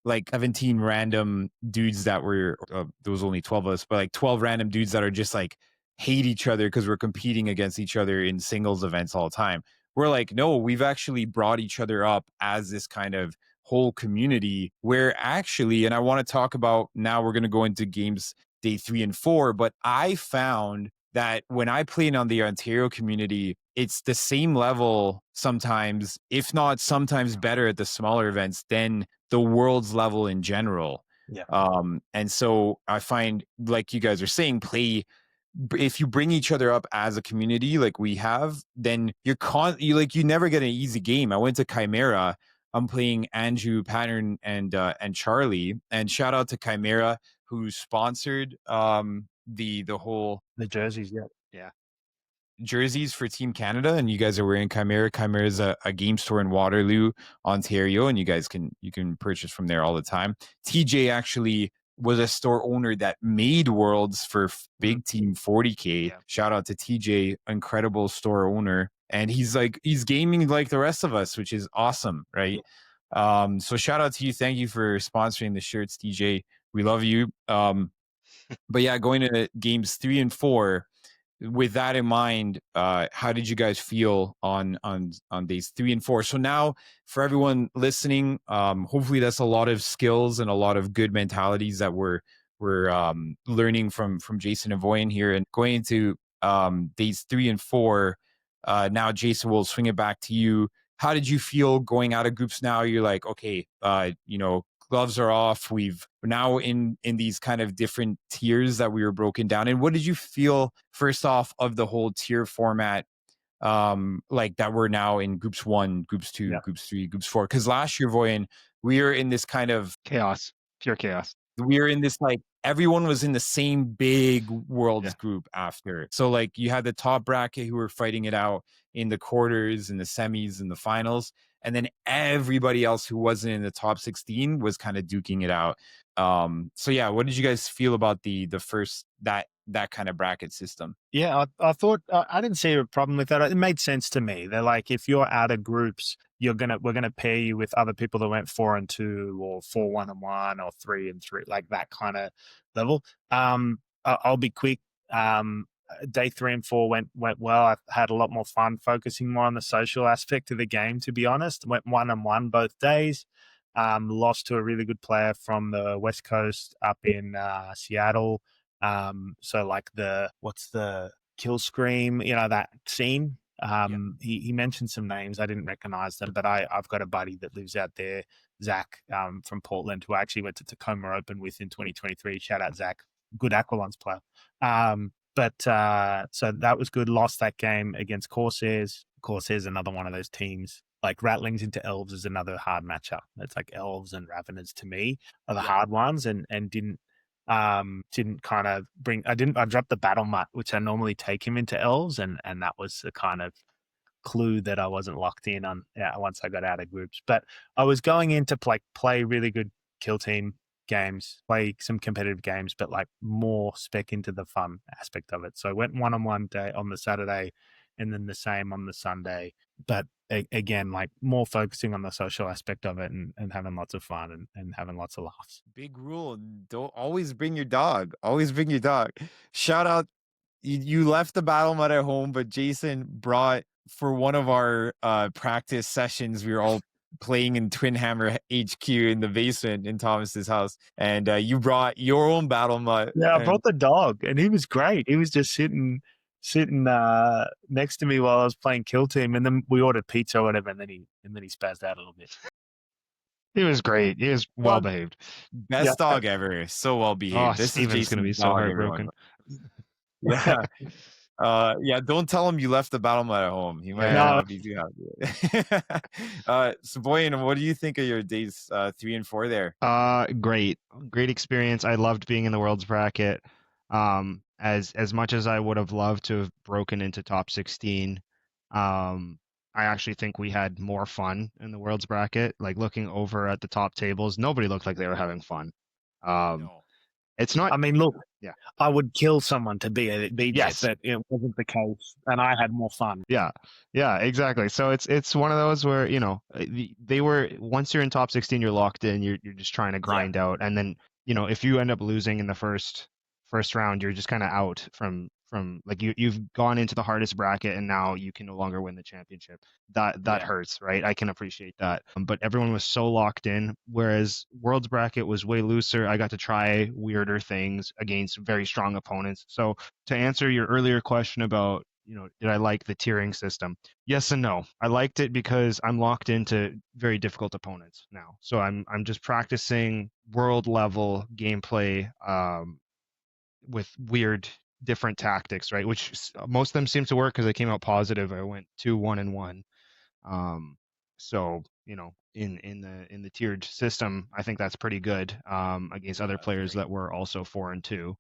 17 random dudes that were, there was only 12 of us, but like 12 random dudes that are just like hate each other because we're competing against each other in singles events all the time. We're like, no, we've actually brought each other up as this kind of whole community, where actually, and I want to talk about, now we're going to go into games day 3 and 4, but I found that when I played on the Ontario community, it's the same level sometimes, if not sometimes better at the smaller events than the world's level in general. Yeah. And so I find, like you guys are saying, if you bring each other up as a community like we have, then you never get an easy game. I went to Chimera. I'm playing Andrew, Pattern, and Charlie. And shout out to Chimera, who sponsored the whole The jerseys, yeah. Yeah. jerseys for Team Canada, and you guys are wearing Chimera. Chimera is a game store in Waterloo, Ontario, and you can purchase from there all the time. TJ actually was a store owner that made Worlds for Big Team 40K. Yeah. Shout out to TJ, incredible store owner, and he's gaming like the rest of us, which is awesome, right? So shout out to you. Thank you for sponsoring the shirts, TJ. We love you. But yeah, going to games 3 and 4, with that in mind, how did you guys feel on days 3 and 4? So now, for everyone listening, hopefully that's a lot of skills and a lot of good mentalities that we're learning from Jason and Voyin here, and going into days 3 and 4. Now, Jason, we'll swing it back to you. how did you feel going out of groups now? You're like, okay, gloves are off. We're now in these kind of different tiers that we were broken down. And what did you feel first off of the whole tier format? Like that we're now in groups 1, groups 2, groups 3, groups 4. Because last year, Voyin, we were in this kind of pure chaos. We were in this like everyone was in the same big worlds group after. So like you had the top bracket who were fighting it out in the quarters and the semis and the finals, and then everybody else who wasn't in the top 16 was kind of duking it out. So yeah, what did you guys feel about the first that kind of bracket system? Yeah, I thought I didn't see a problem with that. It made sense to me. They're like, if you're out of groups, we're gonna pair you with other people that went 4 and 2 or 4 1 and 1 or 3 and 3, like that kind of level. I'll be quick. Day 3 and 4 went well. I had a lot more fun focusing more on the social aspect of the game. To be honest, went 1 and 1 both days. Lost to a really good player from the West Coast up in Seattle. So like what's the kill scream, that scene. He mentioned some names. I didn't recognize them, but I've got a buddy that lives out there, Zach, from Portland, who I actually went to Tacoma Open with in 2023. Shout out Zach, good Aquilons player. So that was good. Lost that game against Corsairs. Corsairs, another one of those teams. Like Rattlings into Elves is another hard matchup. It's like Elves and Raveners to me are the hard ones, and didn't kind of bring. I dropped the Battle Mutt, which I normally take him into Elves, and that was the kind of clue that I wasn't locked in on once I got out of groups. But I was going in to play really good kill team games, play some competitive games, but like more spec into the fun aspect of it. So I went 1-on-1 day on the Saturday, and then the same on the Sunday. But again, like more focusing on the social aspect of it and having lots of fun and having lots of laughs. Big rule: don't always bring your dog. Always bring your dog. Shout out. You left the battle mud at home, but Jason brought for one of our practice sessions. We were all playing in Twinhammer HQ in the basement in Thomas's house, and you brought your own battle mud. Yeah, I brought the dog, and he was great. He was just sitting next to me while I was playing Kill Team, and then we ordered pizza or whatever, and then he spazzed out a little bit. He was great. He was well behaved. Best dog ever. So well behaved. Oh, this Steven's gonna be so heartbroken. Yeah. Don't tell him you left the battle mud at home. He might not be too happy. So Voyin, what do you think of your days 3 and 4 there? Great experience. I loved being in the Worlds bracket. As much as I would have loved to have broken into top 16, I actually think we had more fun in the Worlds bracket. Like looking over at the top tables, nobody looked like they were having fun. No. It's not. I mean, look. Yeah. I would kill someone to be there, but it wasn't the case, and I had more fun. Yeah, exactly. So it's one of those where they were, once you're in top 16, you're locked in. You're just trying to grind out, and then if you end up losing in the first round, you're just kind of out from like you've gone into the hardest bracket, and now you can no longer win the championship. That hurts, right? I can appreciate that. But everyone was so locked in, whereas Worlds bracket was way looser. I got to try weirder things against very strong opponents. So to answer your earlier question about, did I like the tiering system? Yes and no. I liked it because I'm locked into very difficult opponents now. So I'm just practicing world level gameplay with weird different tactics, right? Which most of them seem to work because I came out positive. I went 2-1-1. So in the tiered system, I think that's pretty good against other players that were also 4 and 2.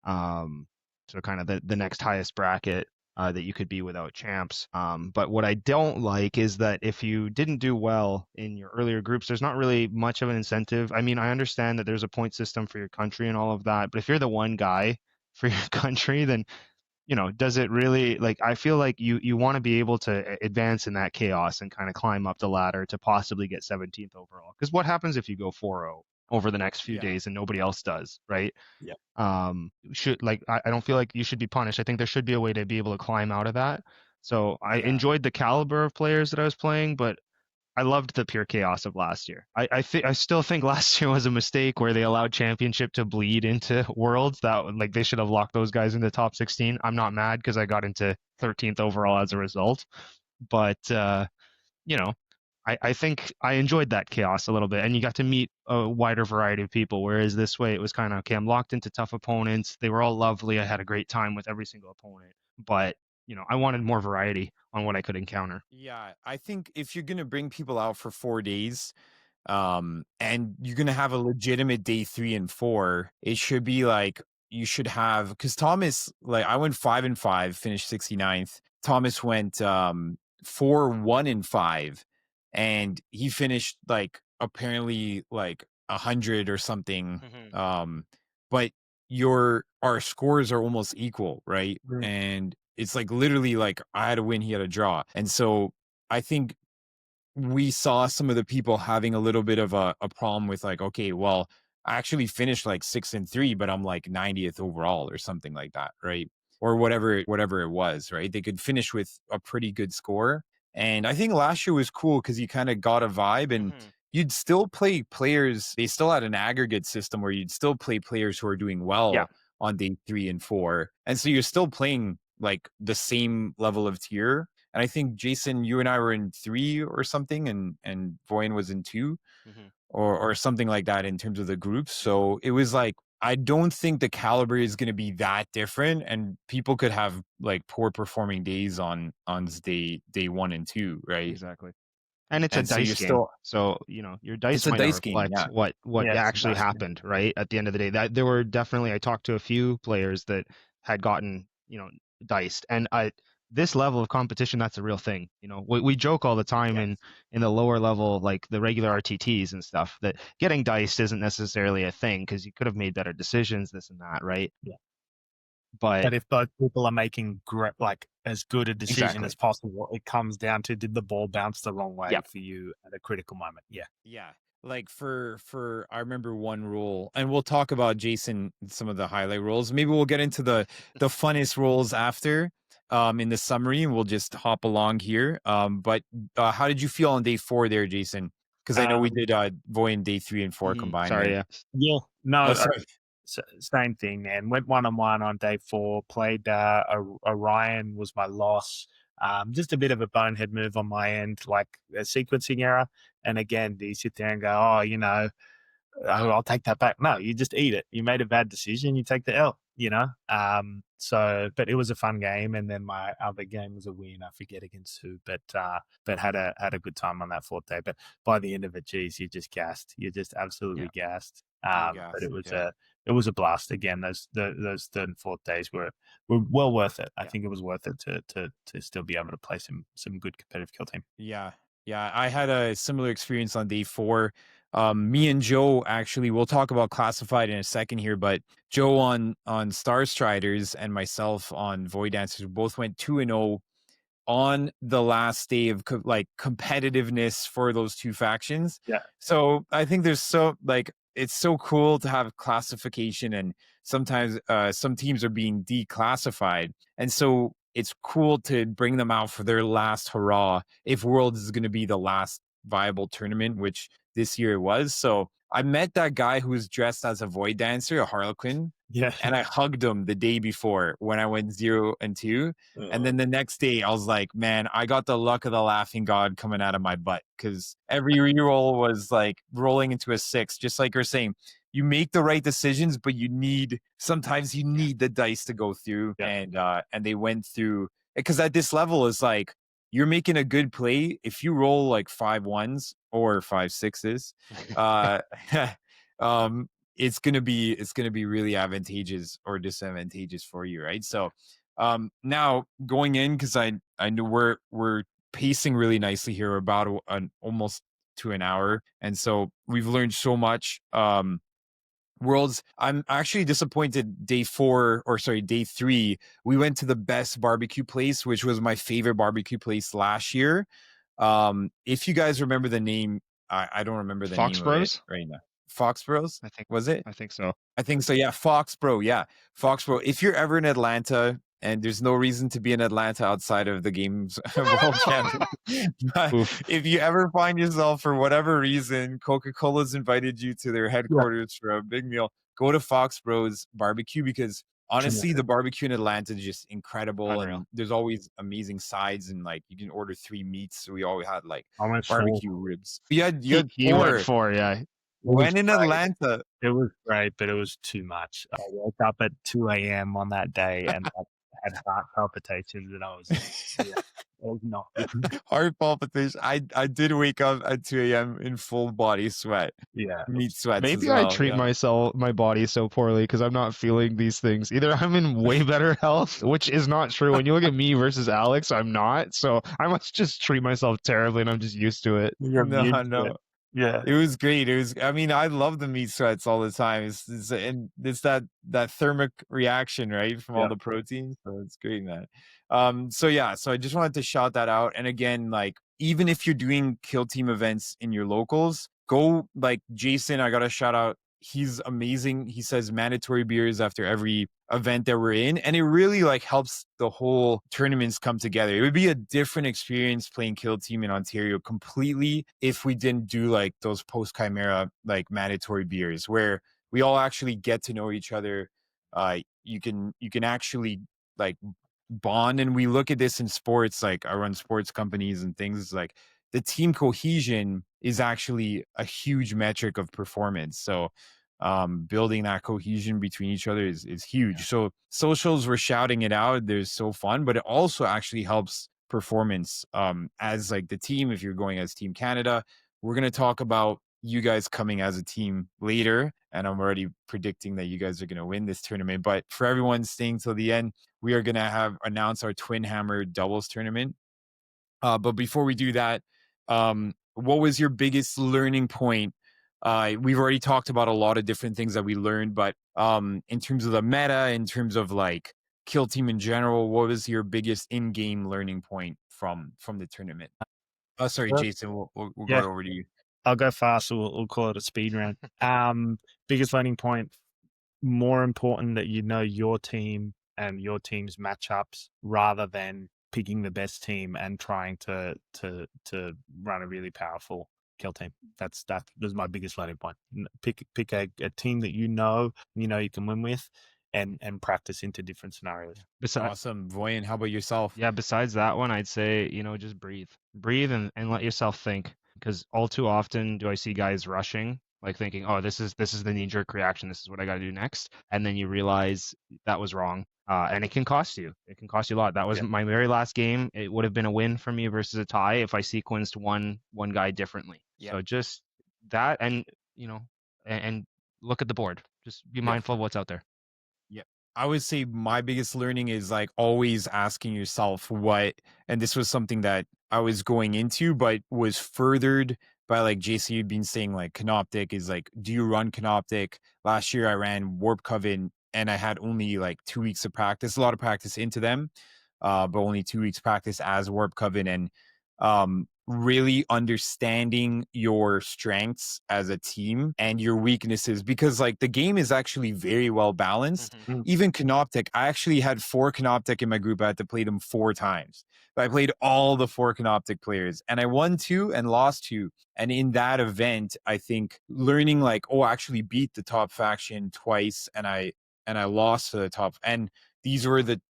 So kind of the next highest bracket that you could be without champs. But what I don't like is that if you didn't do well in your earlier groups, there's not really much of an incentive. I mean, I understand that there's a point system for your country and all of that, but if you're the one guy for your country, then does it really, like, I feel like you want to be able to advance in that chaos and kind of climb up the ladder to possibly get 17th overall. Because what happens if you go 4-0 over the next few days and nobody else does, right? Yeah. I don't feel like you should be punished. I think there should be a way to be able to climb out of that. So I enjoyed the caliber of players that I was playing, but I loved the pure chaos of last year. I still think last year was a mistake where they allowed championship to bleed into worlds. That, like, they should have locked those guys into top 16. I'm not mad because I got into 13th overall as a result, but you know, I think I enjoyed that chaos a little bit, and you got to meet a wider variety of people. Whereas this way, it was kind of okay. I'm locked into tough opponents. They were all lovely. I had a great time with every single opponent, but I wanted more variety on what I could encounter. Yeah, I think if you're gonna bring people out for 4 days, and you're gonna have a legitimate day 3 and 4, it should be like you should have because Thomas, like I went 5 and 5, finished 69th. Thomas went 4 1 and 5, and he finished like apparently like 100 or something. But our scores are almost equal, right? And it's like literally like I had a win, he had a draw. And so I think we saw some of the people having a little bit of a problem with like, okay, well, I actually finished like 6 and 3, but I'm like 90th overall or something like that, right? Or whatever it was, right? They could finish with a pretty good score. And I think last year was cool because you kind of got a vibe and you'd still play players. They still had an aggregate system where you'd still play players who are doing well on day 3 and 4. And so you're still playing like the same level of tier. And I think Jason, you and I were in 3 or something, and Voyin was in 2, or something like that in terms of the groups. So it was like I don't think the caliber is going to be that different, and people could have like poor performing days on day 1 and 2, right? Exactly. And it's a And so dice you're game. still So, your dice it's a might not dice game, reflect yeah. what Yeah, it's a actually dice game. happened, right? At the end of the day. That there were definitely I talked to a few players that had gotten, diced. And this level of competition, that's a real thing. We joke all the time in the lower level, like the regular RTTs and stuff, that getting diced isn't necessarily a thing because you could have made better decisions, this and that, right? Yeah. But But if both people are making like as good a decision Exactly. as possible, it comes down to did the ball bounce the wrong way Yep. for you at a critical moment? Yeah. Yeah. Like for I remember one rule, and we'll talk about Jason some of the highlight rules. Maybe we'll get into the funnest rules after in the summary, and we'll just hop along here. But how did you feel on day 4 there, Jason? Because I know we did Voyin day 3 and 4 combined. Sorry, right? Yeah. No, Oh, sorry. same thing, man. Went 1-on-1 on day 4. Played Orion was my loss. Just a bit of a bonehead move on my end, like a sequencing error. And again, do you sit there and go, oh, I'll take that back? No, you just eat it. You made a bad decision. You take the L. But it was a fun game, and then my other game was a win. I forget against who, but had a good time on that 4th day. But by the end of it, geez, you're just gassed. You're just absolutely gassed. But it was a blast again. Those 3rd and 4th days were well worth it. I think it was worth it to still be able to play some good competitive kill team. Yeah. I had a similar experience on day 4. Me and Joe, actually, we'll talk about classified in a second here, but Joe on Star Striders and myself on Void Dancers both went 2-0 on the last day of competitiveness for those two factions. Yeah. So I think it's so cool to have classification, and sometimes some teams are being declassified. And so it's cool to bring them out for their last hurrah if Worlds is going to be the last viable tournament, which this year it was. So I met that guy who was dressed as a Void Dancer, a Harlequin. Yeah. And I hugged him the day before when I went 0-2. And then the next day I was like, man, I got the luck of the laughing god coming out of my butt, because every reroll was like rolling into a 6, just like you're saying. You make the right decisions, but sometimes you need the dice to go through. Yeah. And they went through, because at this level is like, you're making a good play. If you roll like 5 1s or 5 6s, it's gonna be really advantageous or disadvantageous for you, right? So now going in, because I know we're pacing really nicely here, about almost to an hour, and so we've learned so much. Worlds, I'm actually disappointed. Day 3, we went to the best barbecue place, which was my favorite barbecue place last year. If you guys remember the name, I don't remember the Fox name Bros? of it right now. Fox Bros? I think Was it? I think so. I think so. Yeah, Fox Bro. Yeah, Fox Bro. If you're ever in Atlanta, and there's no reason to be in Atlanta outside of the games World Championship, but if you ever find yourself for whatever reason, Coca-Cola's invited you to their headquarters for a big meal, go to Fox Bros Barbecue, because honestly, the barbecue in Atlanta is just incredible, Unreal. and there's always amazing sides, and like you can order 3 meats. So we always had like I went barbecue 4. ribs. You had He went 4. 4, yeah. When in great. Atlanta? It was great, but it was too much. I woke up at 2 a.m. on that day and I had heart palpitations, and I was it was not good. Heart palpitation. I did wake up at 2 a.m. in full body sweat, Yeah. meat sweats as Maybe I well. treat Yeah. my body so poorly because I'm not feeling these things. Either I'm in way better health, which is not true. When you look at me versus Alex, I'm not. So I must just treat myself terribly, and I'm just used to it. You're immune to No. it. Yeah. It was great. It was. I mean, I love the meat sweats all the time. And it's that thermic reaction, right, from all Yeah. the proteins. So it's great, man. So yeah. So I just wanted to shout that out. And again, like even if you're doing kill team events in your locals, go like Jason. I got to shout out. He's amazing. He says mandatory beers after every event that we're in, and it really like helps the whole tournaments come together. It would be a different experience playing kill team in Ontario completely if we didn't do like those post chimera like mandatory beers where we all actually get to know each other. You can actually like bond, and we look at this in sports. Like I run sports companies and things, like the team cohesion is actually a huge metric of performance. So building that cohesion between each other is huge. So socials, were shouting it out, they're so fun, but it also actually helps performance as like the team. If you're going as Team Canada, we're going to talk about you guys coming as a team later, and I'm already predicting that you guys are going to win this tournament. But for everyone staying till the end, we are going to announce our Twinhammer doubles tournament. But before we do that, what was your biggest learning point? We've already talked about a lot of different things that we learned, but in terms of the meta, in terms of like kill team in general, what was your biggest in-game learning point from the tournament? Sorry, Jason, we'll Yeah. go over to you. I'll go fast. We'll call it a speed round. Biggest learning point, more important that you know your team and your team's matchups rather than picking the best team and trying to run a really powerful kill team. That was my biggest learning point. Pick a team that you know you can win with, and practice into different scenarios. Awesome. Voyin, how about yourself? Yeah, besides that one, I'd say, just breathe. Breathe and let yourself think. Because all too often do I see guys rushing, like thinking, oh, this is the knee-jerk reaction. This is what I got to do next. And then you realize that was wrong. And it can cost you. It can cost you a lot. That was my very last game. It would have been a win for me versus a tie if I sequenced one guy differently. Yeah. So just that, and and look at the board. Just be mindful of what's out there. I would say my biggest learning is like always asking yourself what, and this was something that I was going into, but was furthered by like JC had been saying, like Canoptic is like, do you run Canoptic? Last year I ran Warp Coven and I had only like 2 weeks of practice, a lot of practice into them, but only 2 weeks practice as Warp Coven, and really understanding your strengths as a team and your weaknesses, because like the game is actually very well balanced. Even Canoptic, I actually had 4 Canoptic in my group. I had to play them 4 times, but I played all the 4 Canoptic players and I won 2 and lost 2. And in that event, I think learning like, oh, I actually beat the top faction twice and I lost to the top, and these were the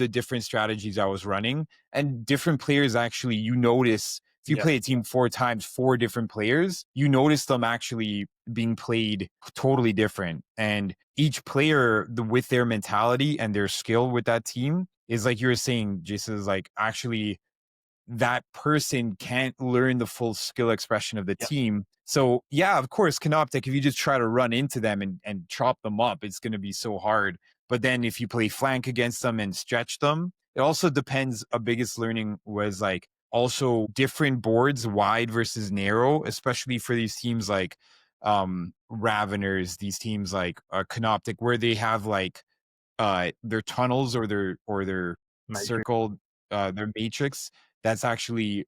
different strategies I was running. And different players, actually, you notice if you play a team 4 times, 4 different players, you notice them actually being played totally different. And each player, with their mentality and their skill with that team, is like you were saying, Jason, is like actually that person can't learn the full skill expression of the team. So yeah, of course, Canoptic, if you just try to run into them and chop them up, it's going to be so hard. But then if you play flank against them and stretch them, it also depends. A biggest learning was like also different boards, wide versus narrow, especially for these teams like Raveners, these teams like Canoptic, where they have like their tunnels or their Matrix. circled their matrix that's actually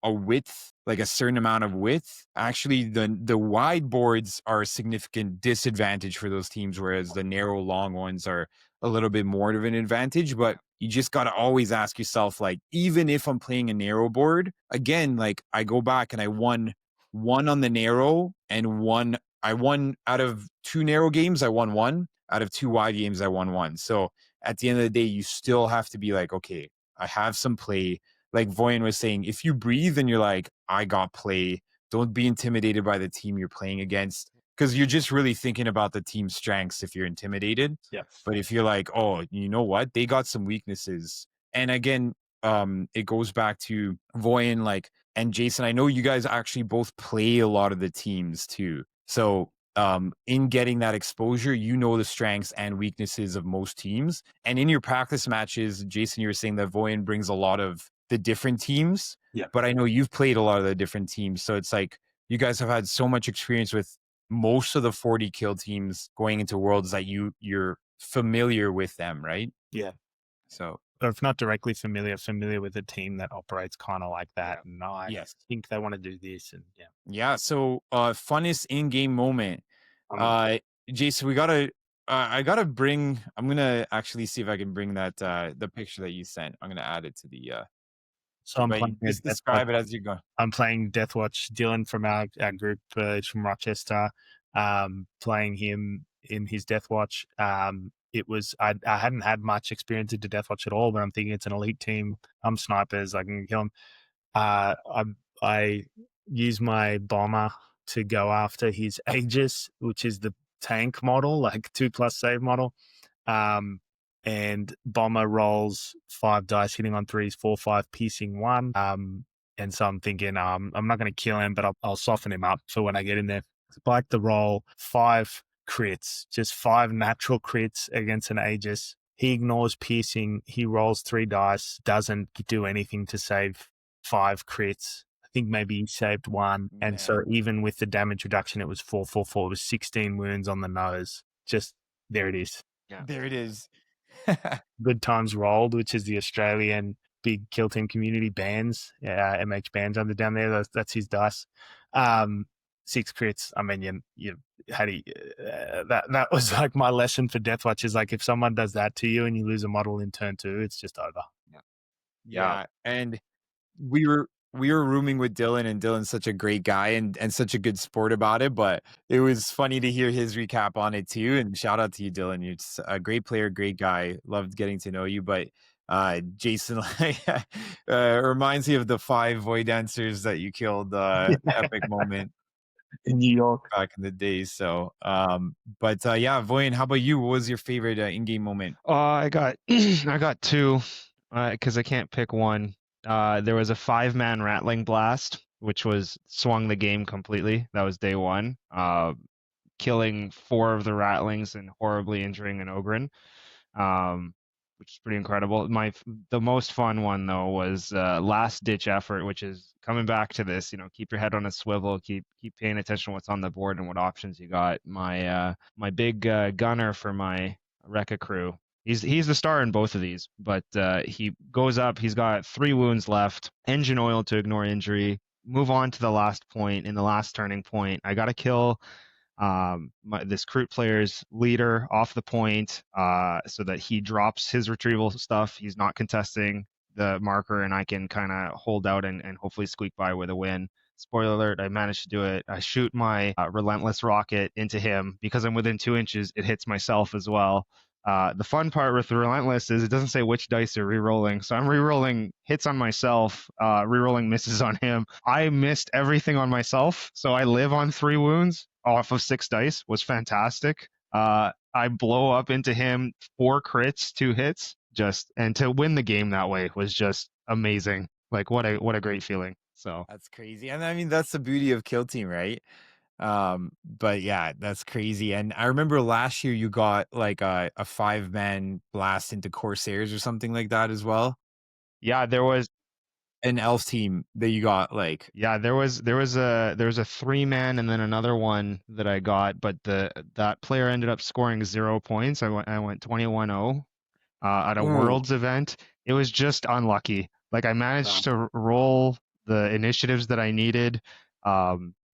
a width, like a certain amount of width. Actually, the wide boards are a significant disadvantage for those teams, whereas the narrow long ones are a little bit more of an advantage. But you just got to always ask yourself, like, even if I'm playing a narrow board, again, like I go back and I won one on the narrow and I won out of 2 narrow games, I won 1. out of 2 wide games, I won 1. So at the end of the day, you still have to be like, okay, I have some play. Like Voyin was saying, if you breathe and you're like, I got play, don't be intimidated by the team you're playing against, because you're just really thinking about the team's strengths if you're intimidated. Yeah. But if you're like, oh, you know what? They got some weaknesses. And again, it goes back to Voyin, like, and Jason, I know you guys actually both play a lot of the teams too. So in getting that exposure, you know the strengths and weaknesses of most teams. And in your practice matches, Jason, you were saying that Voyin brings a lot of the different teams. Yeah. But I know you've played a lot of the different teams. So it's like you guys have had so much experience with most of the 40 kill teams going into worlds that you're familiar with them, right? Yeah. So Or if not directly familiar with a team that operates kind of like that. Yeah. And I Yes. think they want to do this. And yeah. Yeah. So funnest in-game moment. Jason, I gotta bring, I'm gonna actually see if I can bring that the picture that you sent. I'm gonna add it to the So I'm but playing just describe it as you go. I'm playing Deathwatch. Dylan from our group is from Rochester. Playing him in his Deathwatch. It was I hadn't had much experience into Deathwatch at all, but I'm thinking it's an elite team. I'm snipers. I can kill him. I use my bomber to go after his Aegis, which is the tank model, like 2+ save model. And bomber rolls 5 dice, hitting on 3s, 4, 5, piercing 1. And so I'm thinking, I'm not going to kill him, but I'll soften him up for when I get in there. Spike the roll, 5 crits, just 5 natural crits against an Aegis. He ignores piercing. He rolls 3 dice, doesn't do anything to save 5 crits. I think maybe he saved 1. Man. And so even with the damage reduction, it was 4, 4, 4. It was 16 wounds on the nose. Just there it is. Yeah. There it is. Good Times Rolled, which is the Australian big kill team community bands, MH bands under down there. That's his dice. 6 crits. I mean, you had that was like my lesson for Deathwatch is like if someone does that to you and you lose a model in turn 2, it's just over. Yeah. And we were rooming with Dylan, and Dylan's such a great guy and such a good sport about it. But it was funny to hear his recap on it too. And shout out to you, Dylan. You're just a great player, great guy. Loved getting to know you. But Jason reminds me of the 5 void dancers that you killed. Epic moment in New York back in the day. So, but yeah, Voyin, how about you? What was your favorite in-game moment? I got I got 2 because I can't pick one. There was a 5-man Rattling blast, which swung the game completely. That was day 1. Killing 4 of the Rattlings and horribly injuring an Ogren, which is pretty incredible. The most fun one though was last ditch effort, which is coming back to this. Keep your head on a swivel, keep paying attention to what's on the board and what options you got. My big gunner for my Wrecka crew. He's the star in both of these, but he goes up. He's got 3 wounds left. Engine oil to ignore injury. Move on to the last point. In the last turning point, I got to kill this Kroot player's leader off the point so that he drops his retrieval stuff. He's not contesting the marker, and I can kind of hold out and hopefully squeak by with a win. Spoiler alert, I managed to do it. I shoot my relentless rocket into him. Because I'm within 2 inches, it hits myself as well. The fun part with the relentless is it doesn't say which dice you're re-rolling. So I'm re-rolling hits on myself, re-rolling misses on him. I missed everything on myself, so I live on 3 wounds off of 6 dice. Was fantastic. I blow up into him, 4 crits, 2 hits, and to win the game that way was just amazing. Like what a great feeling. So that's crazy. And I mean, that's the beauty of Kill Team, right? But yeah, that's crazy. And I remember last year you got like a 5-man blast into Corsairs or something like that as well. Yeah, there was an elf team that you got like. Yeah, there was a 3-man and then another one that I got, but that player ended up scoring 0 points. I went 21-0 at a Worlds event. It was just unlucky. Like I managed to roll the initiatives that I needed.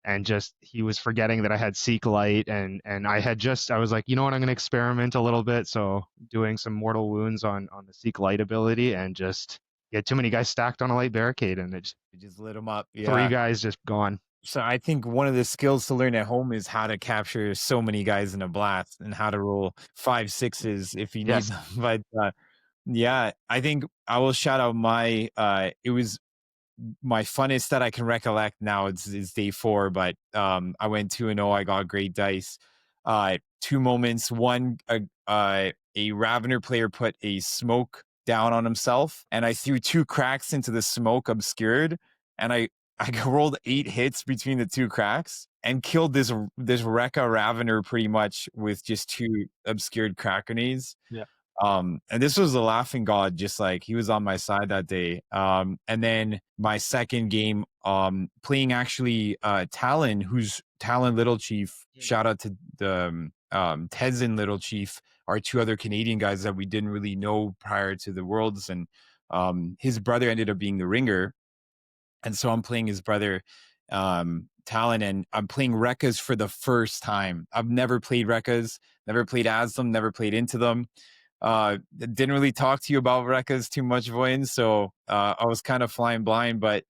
And just he was forgetting that I had Seek Light, and I was like, you know what, I'm gonna experiment a little bit. So doing some mortal wounds on the Seek Light ability, and just too many guys stacked on a light barricade, and it just lit them up. Yeah. 3 guys just gone. So I think one of the skills to learn at home is how to capture so many guys in a blast and how to roll 5 6s if you need Yes. them. But yeah, I think I will shout out my it was my funnest that I can recollect now is day 4, but I went 2-0. I got great dice. Two moments. One, a Ravener player put a smoke down on himself, and I threw 2 cracks into the smoke obscured, and I rolled 8 hits between the 2 cracks and killed this Rekka Ravener pretty much with just 2 obscured crack grenades. Yeah. And this was the laughing god, just like he was on my side that day. And then my second game, playing actually Talon, who's Talon Little Chief. Shout out to the Tezin Little Chief, our 2 other Canadian guys that we didn't really know prior to the Worlds, and his brother ended up being the ringer, and so I'm playing his brother, Talon, and I'm playing Wreckas for the first time. I've never played Wreckas, never played as them, never played into them. Didn't really talk to you about Wreckas too much, Voyin, so I was kind of flying blind. But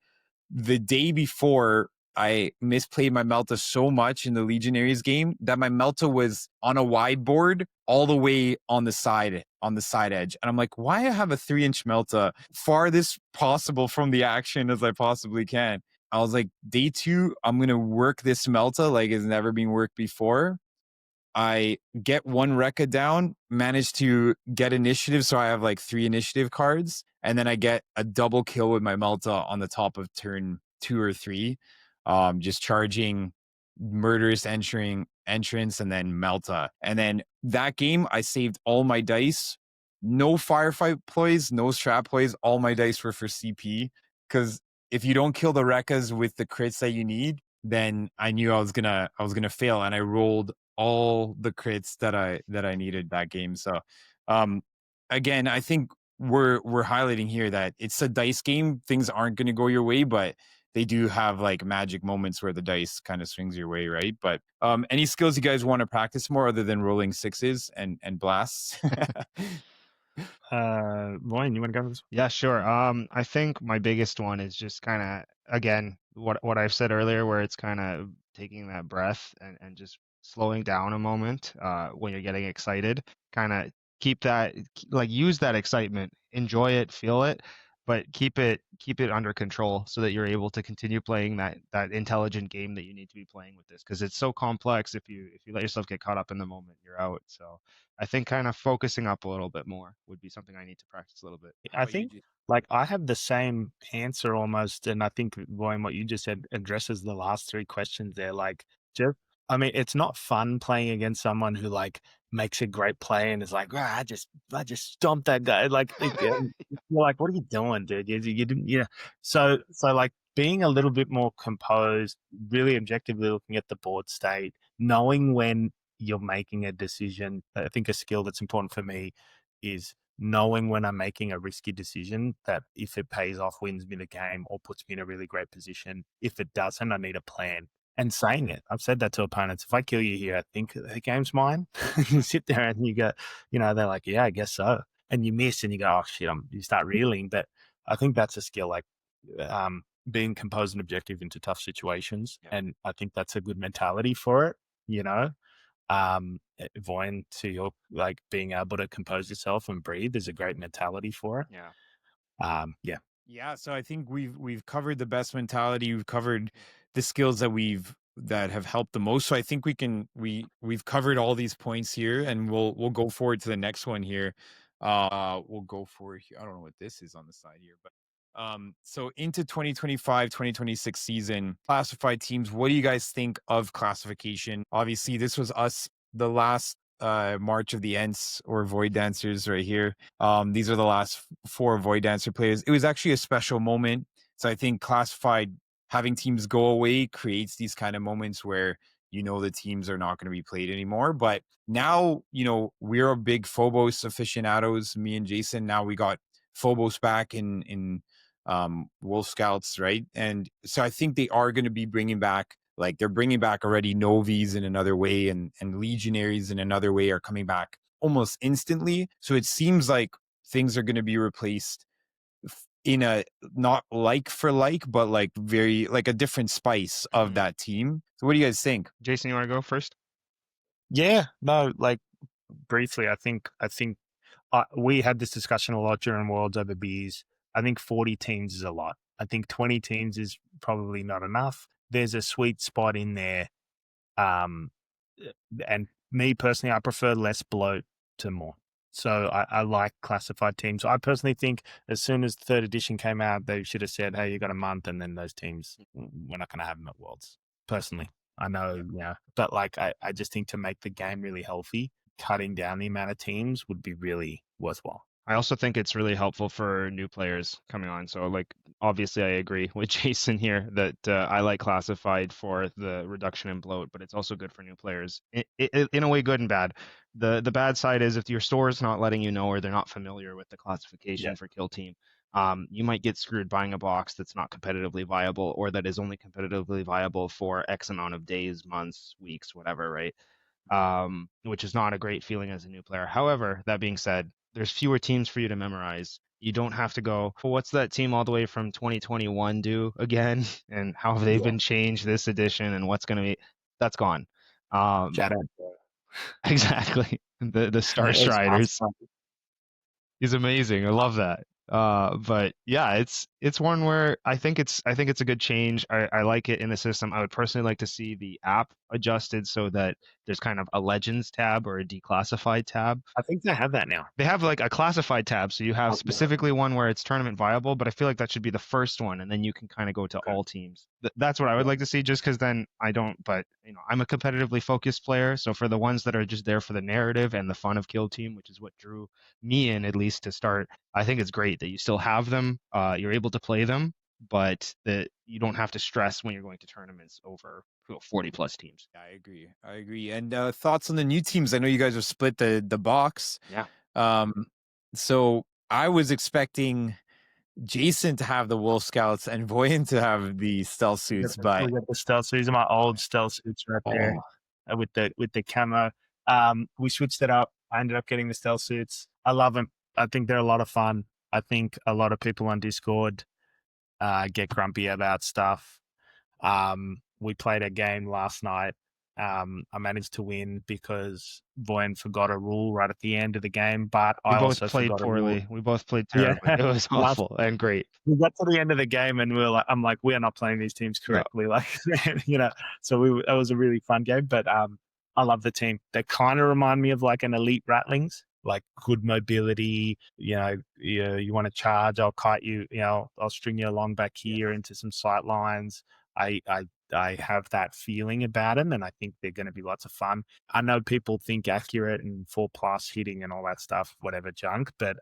the day before, I misplayed my Melta so much in the Legionaries game that my Melta was on a wide board all the way on the side edge. And I'm like, why I have a 3-inch Melta farthest possible from the action as I possibly can? I was like, day 2, I'm going to work this Melta like it's never been worked before. I get 1 Rekka down, manage to get initiative. So I have like 3 initiative cards. And then I get a double kill with my Melta on the top of turn 2 or 3. Just charging murderous entrance and then Melta. And then that game, I saved all my dice. No firefight plays, no strap plays. All my dice were for CP. Because if you don't kill the Rekkas with the crits that you need, then I knew I was gonna fail. And I rolled all the crits that I needed that game. So again, I think we're highlighting here that it's a dice game. Things aren't going to go your way, but they do have like magic moments where the dice kind of swings your way, right? But any skills you guys want to practice more other than rolling 6s and blasts? Voyin, you want to go with this? Yeah, sure. I think my biggest one is just kind of again what I've said earlier, where it's kind of taking that breath and just slowing down a moment when you're getting excited. Kind of keep that like use that excitement, enjoy it, feel it, but keep it under control so that you're able to continue playing that intelligent game that you need to be playing with this, because it's so complex. If you let yourself get caught up in the moment, you're out. So I think kind of focusing up a little bit more would be something I need to practice a little bit. How I about you, think Jason? like I have the same answer almost, and I think Voyin, what you just said addresses the last 3 questions there. Like, just I mean, it's not fun playing against someone who like makes a great play and is like, "Ah, I just stomped that guy." Like, you're like, "What are you doing, dude? You didn't, yeah." So like being a little bit more composed, really objectively looking at the board state, knowing when you're making a decision. I think a skill that's important for me is knowing when I'm making a risky decision that if it pays off, wins me the game or puts me in a really great position. If it doesn't, I need a plan. And saying it, I've said that to opponents. If I kill you here, I think the game's mine. You sit there and you go, they're like, yeah, I guess so. And you miss and you go, oh shit, you start reeling. But I think that's a skill, like being composed and objective into tough situations. Yeah. And I think that's a good mentality for it, Voyin, to your like being able to compose yourself and breathe is a great mentality for it. Yeah. Yeah, so I think we've covered the best mentality. We've covered the skills that have helped the most. So I think we've covered all these points here, and we'll go forward to the next one here. We'll go for here. I don't know what this is on the side here, but so into 2025-2026 season, classified teams, what do you guys think of classification? Obviously, this was us the last March of the Ents or Void Dancers right here. These are the last 4 Void Dancer players. It was actually a special moment. So I think classified having teams go away creates these kind of moments where the teams are not going to be played anymore. But now, we're a big Phobos aficionados, me and Jason. Now we got Phobos back in Wolf Scouts, right? And so I think they are going to be bringing back, like they're bringing back already Novies in another way, and Legionaries in another way are coming back almost instantly. So it seems like things are going to be replaced in a not like for like, but like very like a different spice of that team. So what do you guys think? Jason, you want to go first? Yeah, no, like briefly, I think we had this discussion a lot during Worlds over beers. I think 40 teams is a lot. I think 20 teams is probably not enough. There's a sweet spot in there. And me personally, I prefer less bloat to more. So I like classified teams. I personally think as soon as third edition came out, they should have said, "Hey, you got a month," and then those teams, we're not going to have them at Worlds. Personally, I know, yeah, but like I just think to make the game really healthy, cutting down the amount of teams would be really worthwhile. I also think it's really helpful for new players coming on. So, like, obviously, I agree with Jason here that I like classified for the reduction in bloat, but it's also good for new players. In a way, good and bad. The bad side is if your store is not letting you know or they're not familiar with the classification Yeah, for kill team, you might get screwed buying a box that's not competitively viable or that is only competitively viable for X amount of days, months, weeks, whatever, right? Which is not a great feeling as a new player. However, that being said, there's fewer teams for you to memorize. You don't have to go, well, what's that team all the way from 2021 do again? And how have they yeah. been changed this edition? And what's going to be, that's gone. Um, Shout out. exactly. The Star It's Striders. fun. He's amazing. I love that. But yeah, it's one where I think it's a good change. I like it in the system. I would personally like to see the app adjusted so that there's kind of a Legends tab or a declassified tab. I think they have that now. They have like a classified tab, so you have Okay. specifically one where it's tournament viable, but I feel like that should be the first one, and then you can kind of go to all teams. That's what I would like to see, just because then I don't. But I'm a competitively focused player, so for the ones that are just there for the narrative and the fun of Kill Team, which is what drew me in at least to start, I think it's great that you still have them. You're able to play them, but that you don't have to stress when you're going to tournaments over 40 plus teams. Yeah, I agree. And thoughts on the new teams? I know you guys have split the box. Yeah. So I was expecting Jason to have the Wolf Scouts and Voyin to have the stealth suits, but We got the stealth suits. These are my old stealth suits right there with the camo. We switched it up. I ended up getting the stealth suits. I love them. I think they're a lot of fun. I think a lot of people on Discord get grumpy about stuff. We played a game last night. I managed to win because Voyin forgot a rule right at the end of the game, but We I both also played forgot a rule. poorly. We both played Yeah. terribly. It was awful and great. We got to the end of the game and I'm like, we are not playing these teams correctly. Like, so that was a really fun game, but I love the team. They kind of remind me of like an elite Ratlings, like good mobility. You want to charge, I'll kite you, I'll string you along back here into some sight lines. I have that feeling about them, and I think they're going to be lots of fun. I know people think accurate and 4+ hitting and all that stuff, whatever junk, but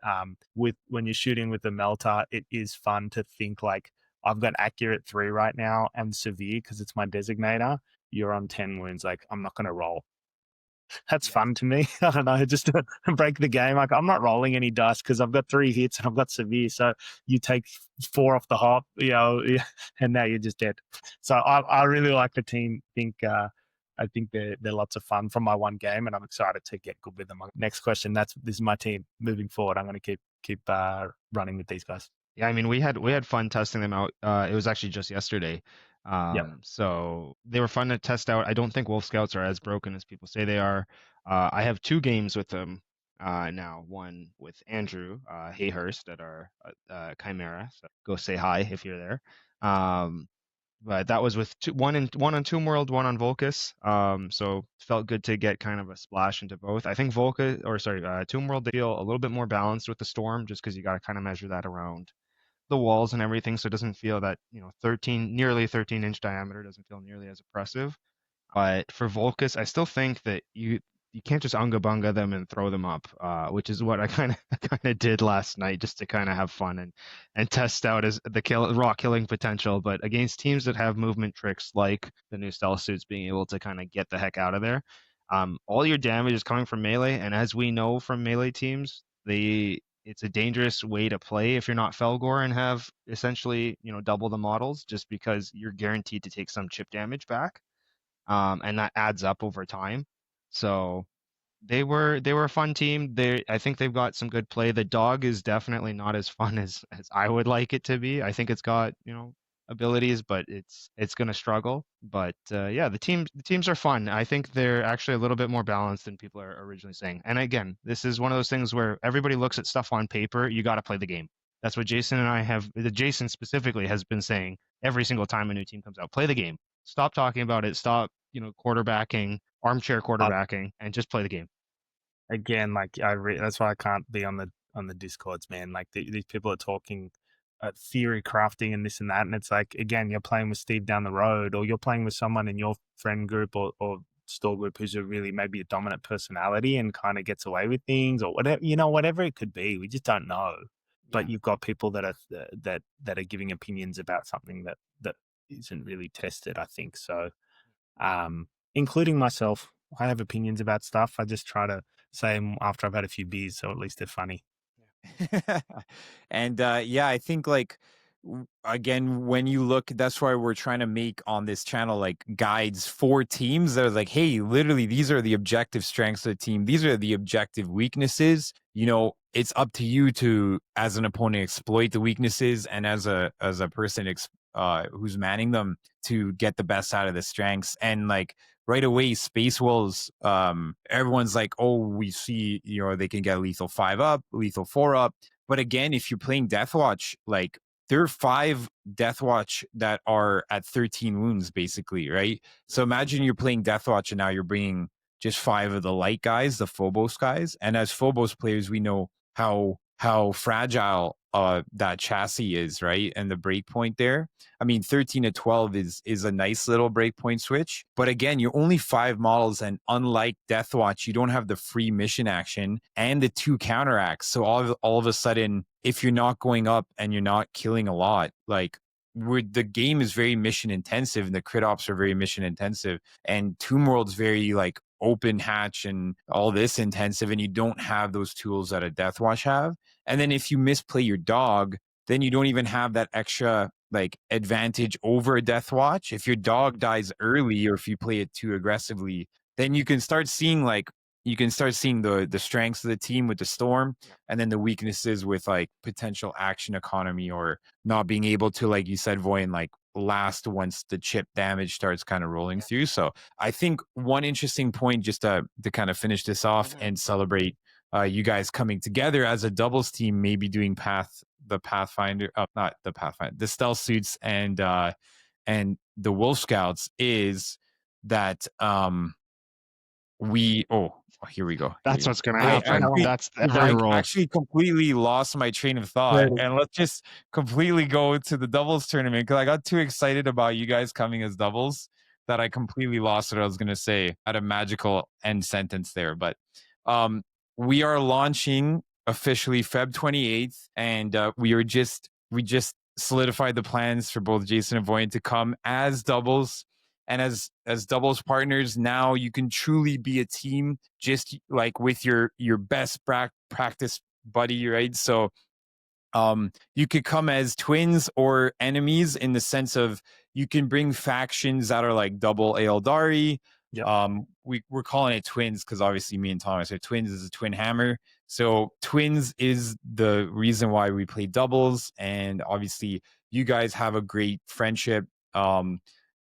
when you're shooting with the melter, it is fun to think like I've got accurate 3 right now and severe because it's my designator. You're on 10 wounds, like I'm not going to roll. That's fun to me. I don't know, just to break the game. Like I'm not rolling any dice because I've got 3 hits and I've got severe. So you take 4 off the hop, and now you're just dead. So I really like the team. I think they're lots of fun from my one game, and I'm excited to get good with them. Next question. This is my team moving forward. I'm going to keep running with these guys. Yeah, I mean, we had fun testing them out. It was actually just yesterday. Yep. So they were fun to test out. I don't think Wolf Scouts are as broken as people say they are. I have 2 games with them now. One with Andrew Hayhurst at our Chimera. So go say hi if you're there. But that was with one on Tomb World, one on Volcus. So felt good to get kind of a splash into both. I think Tomb World, they feel a little bit more balanced with the Storm, just because you got to kind of measure that around the walls and everything, so it doesn't feel that nearly 13-inch diameter doesn't feel nearly as oppressive. But for Volcus, I still think that you can't just unga bunga them and throw them up, which is what I kind of did last night, just to kind of have fun and test out as the raw killing potential. But against teams that have movement tricks like the new stealth suits, being able to kind of get the heck out of there, all your damage is coming from melee, and as we know from melee teams, it's a dangerous way to play if you're not Felgor and have essentially double the models, just because you're guaranteed to take some chip damage back, and that adds up over time. So They were a fun team. I think they've got some good play. The dog is definitely not as fun as I would like it to be. I think it's got, abilities, but it's going to struggle. But yeah, the teams are fun. I think they're actually a little bit more balanced than people are originally saying. And again, this is one of those things where everybody looks at stuff on paper. You got to play the game. That's what Jason and I have. Jason specifically has been saying every single time a new team comes out. Play the game. Stop talking about it. Stop, quarterbacking, armchair quarterbacking, and just play the game. Again, like that's why I can't be on the discords, man. Like these people are talking theory crafting and this and that, and it's like, again, you're playing with Steve down the road, or you're playing with someone in your friend group or store group who's a really maybe a dominant personality and kind of gets away with things, or whatever, whatever it could be. We just don't know. But you've got people that are giving opinions about something that isn't really tested, I think. So, including myself, I have opinions about stuff. I just try to say them after I've had a few beers, so at least they're funny. And yeah, I think like again, when you look, that's why we're trying to make on this channel like guides for teams that are like, hey, literally these are the objective strengths of the team, these are the objective weaknesses. It's up to you to, as an opponent, exploit the weaknesses, and as a person who's manning them, to get the best out of the strengths. And like right away, Space Wolves, everyone's like, oh, we see, they can get lethal 5 up, lethal 4 up. But again, if you're playing Deathwatch, like there are 5 Deathwatch that are at 13 wounds, basically, right? So imagine you're playing Deathwatch and now you're bringing just 5 of the light guys, the Phobos guys. And as Phobos players, we know how fragile that chassis is, right? And the breakpoint there. I mean, 13 to 12 is a nice little breakpoint switch. But again, you're only 5 models, and unlike Deathwatch, you don't have the free mission action and the 2 counteracts. So all of a sudden, if you're not going up and you're not killing a lot, like the game is very mission intensive, and the crit ops are very mission intensive, and Tomb World's very like open hatch and all this intensive, and you don't have those tools that a Deathwatch have. And then if you misplay your dog, then you don't even have that extra like advantage over a Deathwatch. If your dog dies early, or if you play it too aggressively, then you can start seeing the strengths of the team with the Storm, and then the weaknesses with like potential action economy, or not being able to, like you said, Voyin, like last once the chip damage starts kind of rolling through. So I think one interesting point, just to kind of finish this off and celebrate you guys coming together as a doubles team, maybe doing the stealth suits and the Wolf Scouts, is that here we go. That's what's going to happen. That's every roll. I actually completely lost my train of thought. And let's just completely go to the doubles tournament, because I got too excited about you guys coming as doubles that I completely lost what I was going to say. At a magical end sentence there. But we are launching officially Feb 28th, and we just solidified the plans for both Jason and Voyin to come as doubles. And as doubles partners, now you can truly be a team, just like with your best practice buddy, right? So you could come as twins or enemies, in the sense of you can bring factions that are like double Aeldari. Yep. We're calling it twins because obviously me and Thomas are twins. Is a Twinhammer. So twins is the reason why we play doubles, and obviously you guys have a great friendship.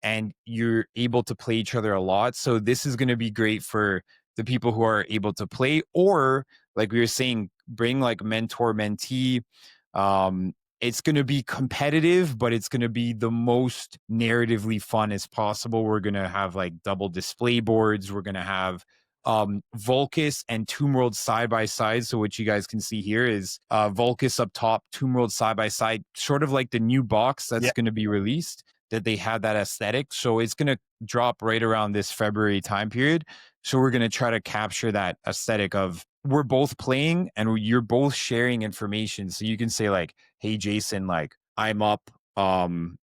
And you're able to play each other a lot. So this is going to be great for the people who are able to play, or like we were saying, bring like mentor mentee. It's going to be competitive, but it's going to be the most narratively fun as possible. We're going to have like double display boards. We're going to have Volcus and Tomb World side by side. So what you guys can see here is Volcus up top, Tomb World side by side, sort of like the new box that's going to be released, that they have that aesthetic. So it's going to drop right around this February time period. So we're going to try to capture that aesthetic of, we're both playing and you're both sharing information. So you can say like, hey, Jason, like I'm up on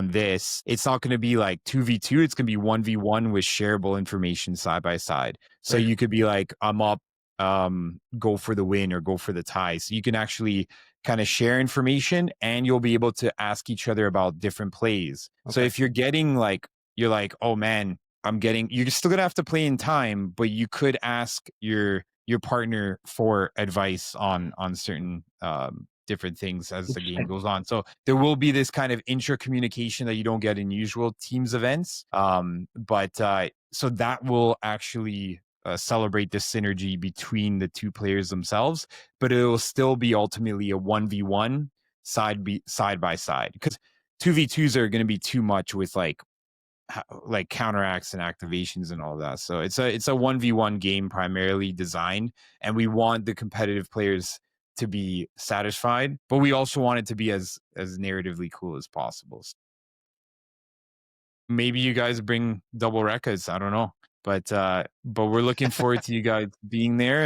this. It's not going to be like 2v2. It's going to be 1v1 with shareable information side by side. So you could be like, I'm up, go for the win or go for the tie. So you can actually kind of share information, and you'll be able to ask each other about different plays. Okay. So if you're getting like, you're like, oh man, you're still gonna have to play in time, but you could ask your partner for advice on certain different things as the game goes on. So there will be this kind of intra-communication that you don't get in usual teams events. But so that will actually celebrate the synergy between the two players themselves, but it will still be ultimately a 1v1 side by side, because 2v2s are going to be too much with like counteracts and activations and all that. So it's a 1v1 game primarily designed, and we want the competitive players to be satisfied, but we also want it to be as narratively cool as possible. So maybe you guys bring double Wreckas, I don't know, but we're looking forward to you guys being there.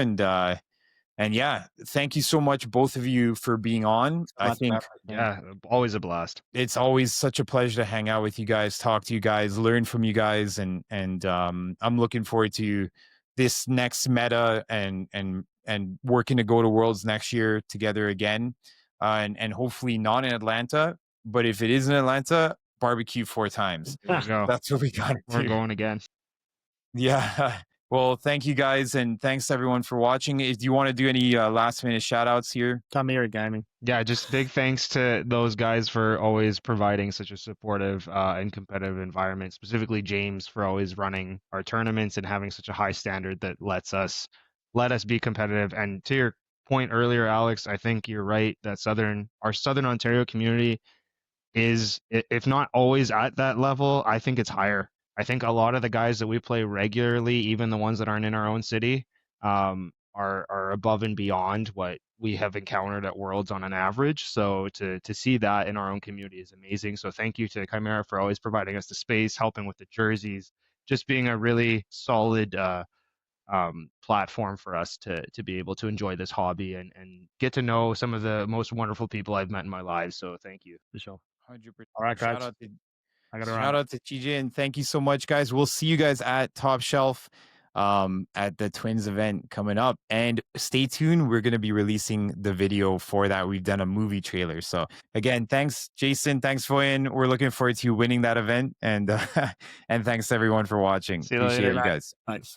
And yeah, thank you so much, both of you, for being on. I think always a blast. It's always such a pleasure to hang out with you guys, talk to you guys, learn from you guys, and I'm looking forward to this next meta and working to go to Worlds next year together again, and hopefully not in Atlanta, but if it is in Atlanta, barbecue 4 times. There we go. That's what we got. We're going again. Yeah. Well, thank you guys, and thanks everyone for watching. Do you want to do any last minute shout outs here? Chimera Gaming. Yeah, just big thanks to those guys for always providing such a supportive and competitive environment, specifically James for always running our tournaments and having such a high standard that let us be competitive. And to your point earlier, Alex, I think you're right that our Southern Ontario community is, if not always at that level, I think it's higher. I think a lot of the guys that we play regularly, even the ones that aren't in our own city, are above and beyond what we have encountered at Worlds on an average. So to see that in our own community is amazing. So thank you to Chimera for always providing us the space, helping with the jerseys, just being a really solid platform for us to be able to enjoy this hobby and get to know some of the most wonderful people I've met in my life. So thank you. For sure. 100%. All right, guys. Shout out to TJ, and thank you so much, guys. We'll see you guys at Top Shelf at the Twins event coming up, and stay tuned. We're going to be releasing the video for that. We've done a movie trailer. So again, thanks Jason, thanks Voyin. We're looking forward to you winning that event, and and thanks everyone for watching. See you Appreciate later, you guys. Thanks.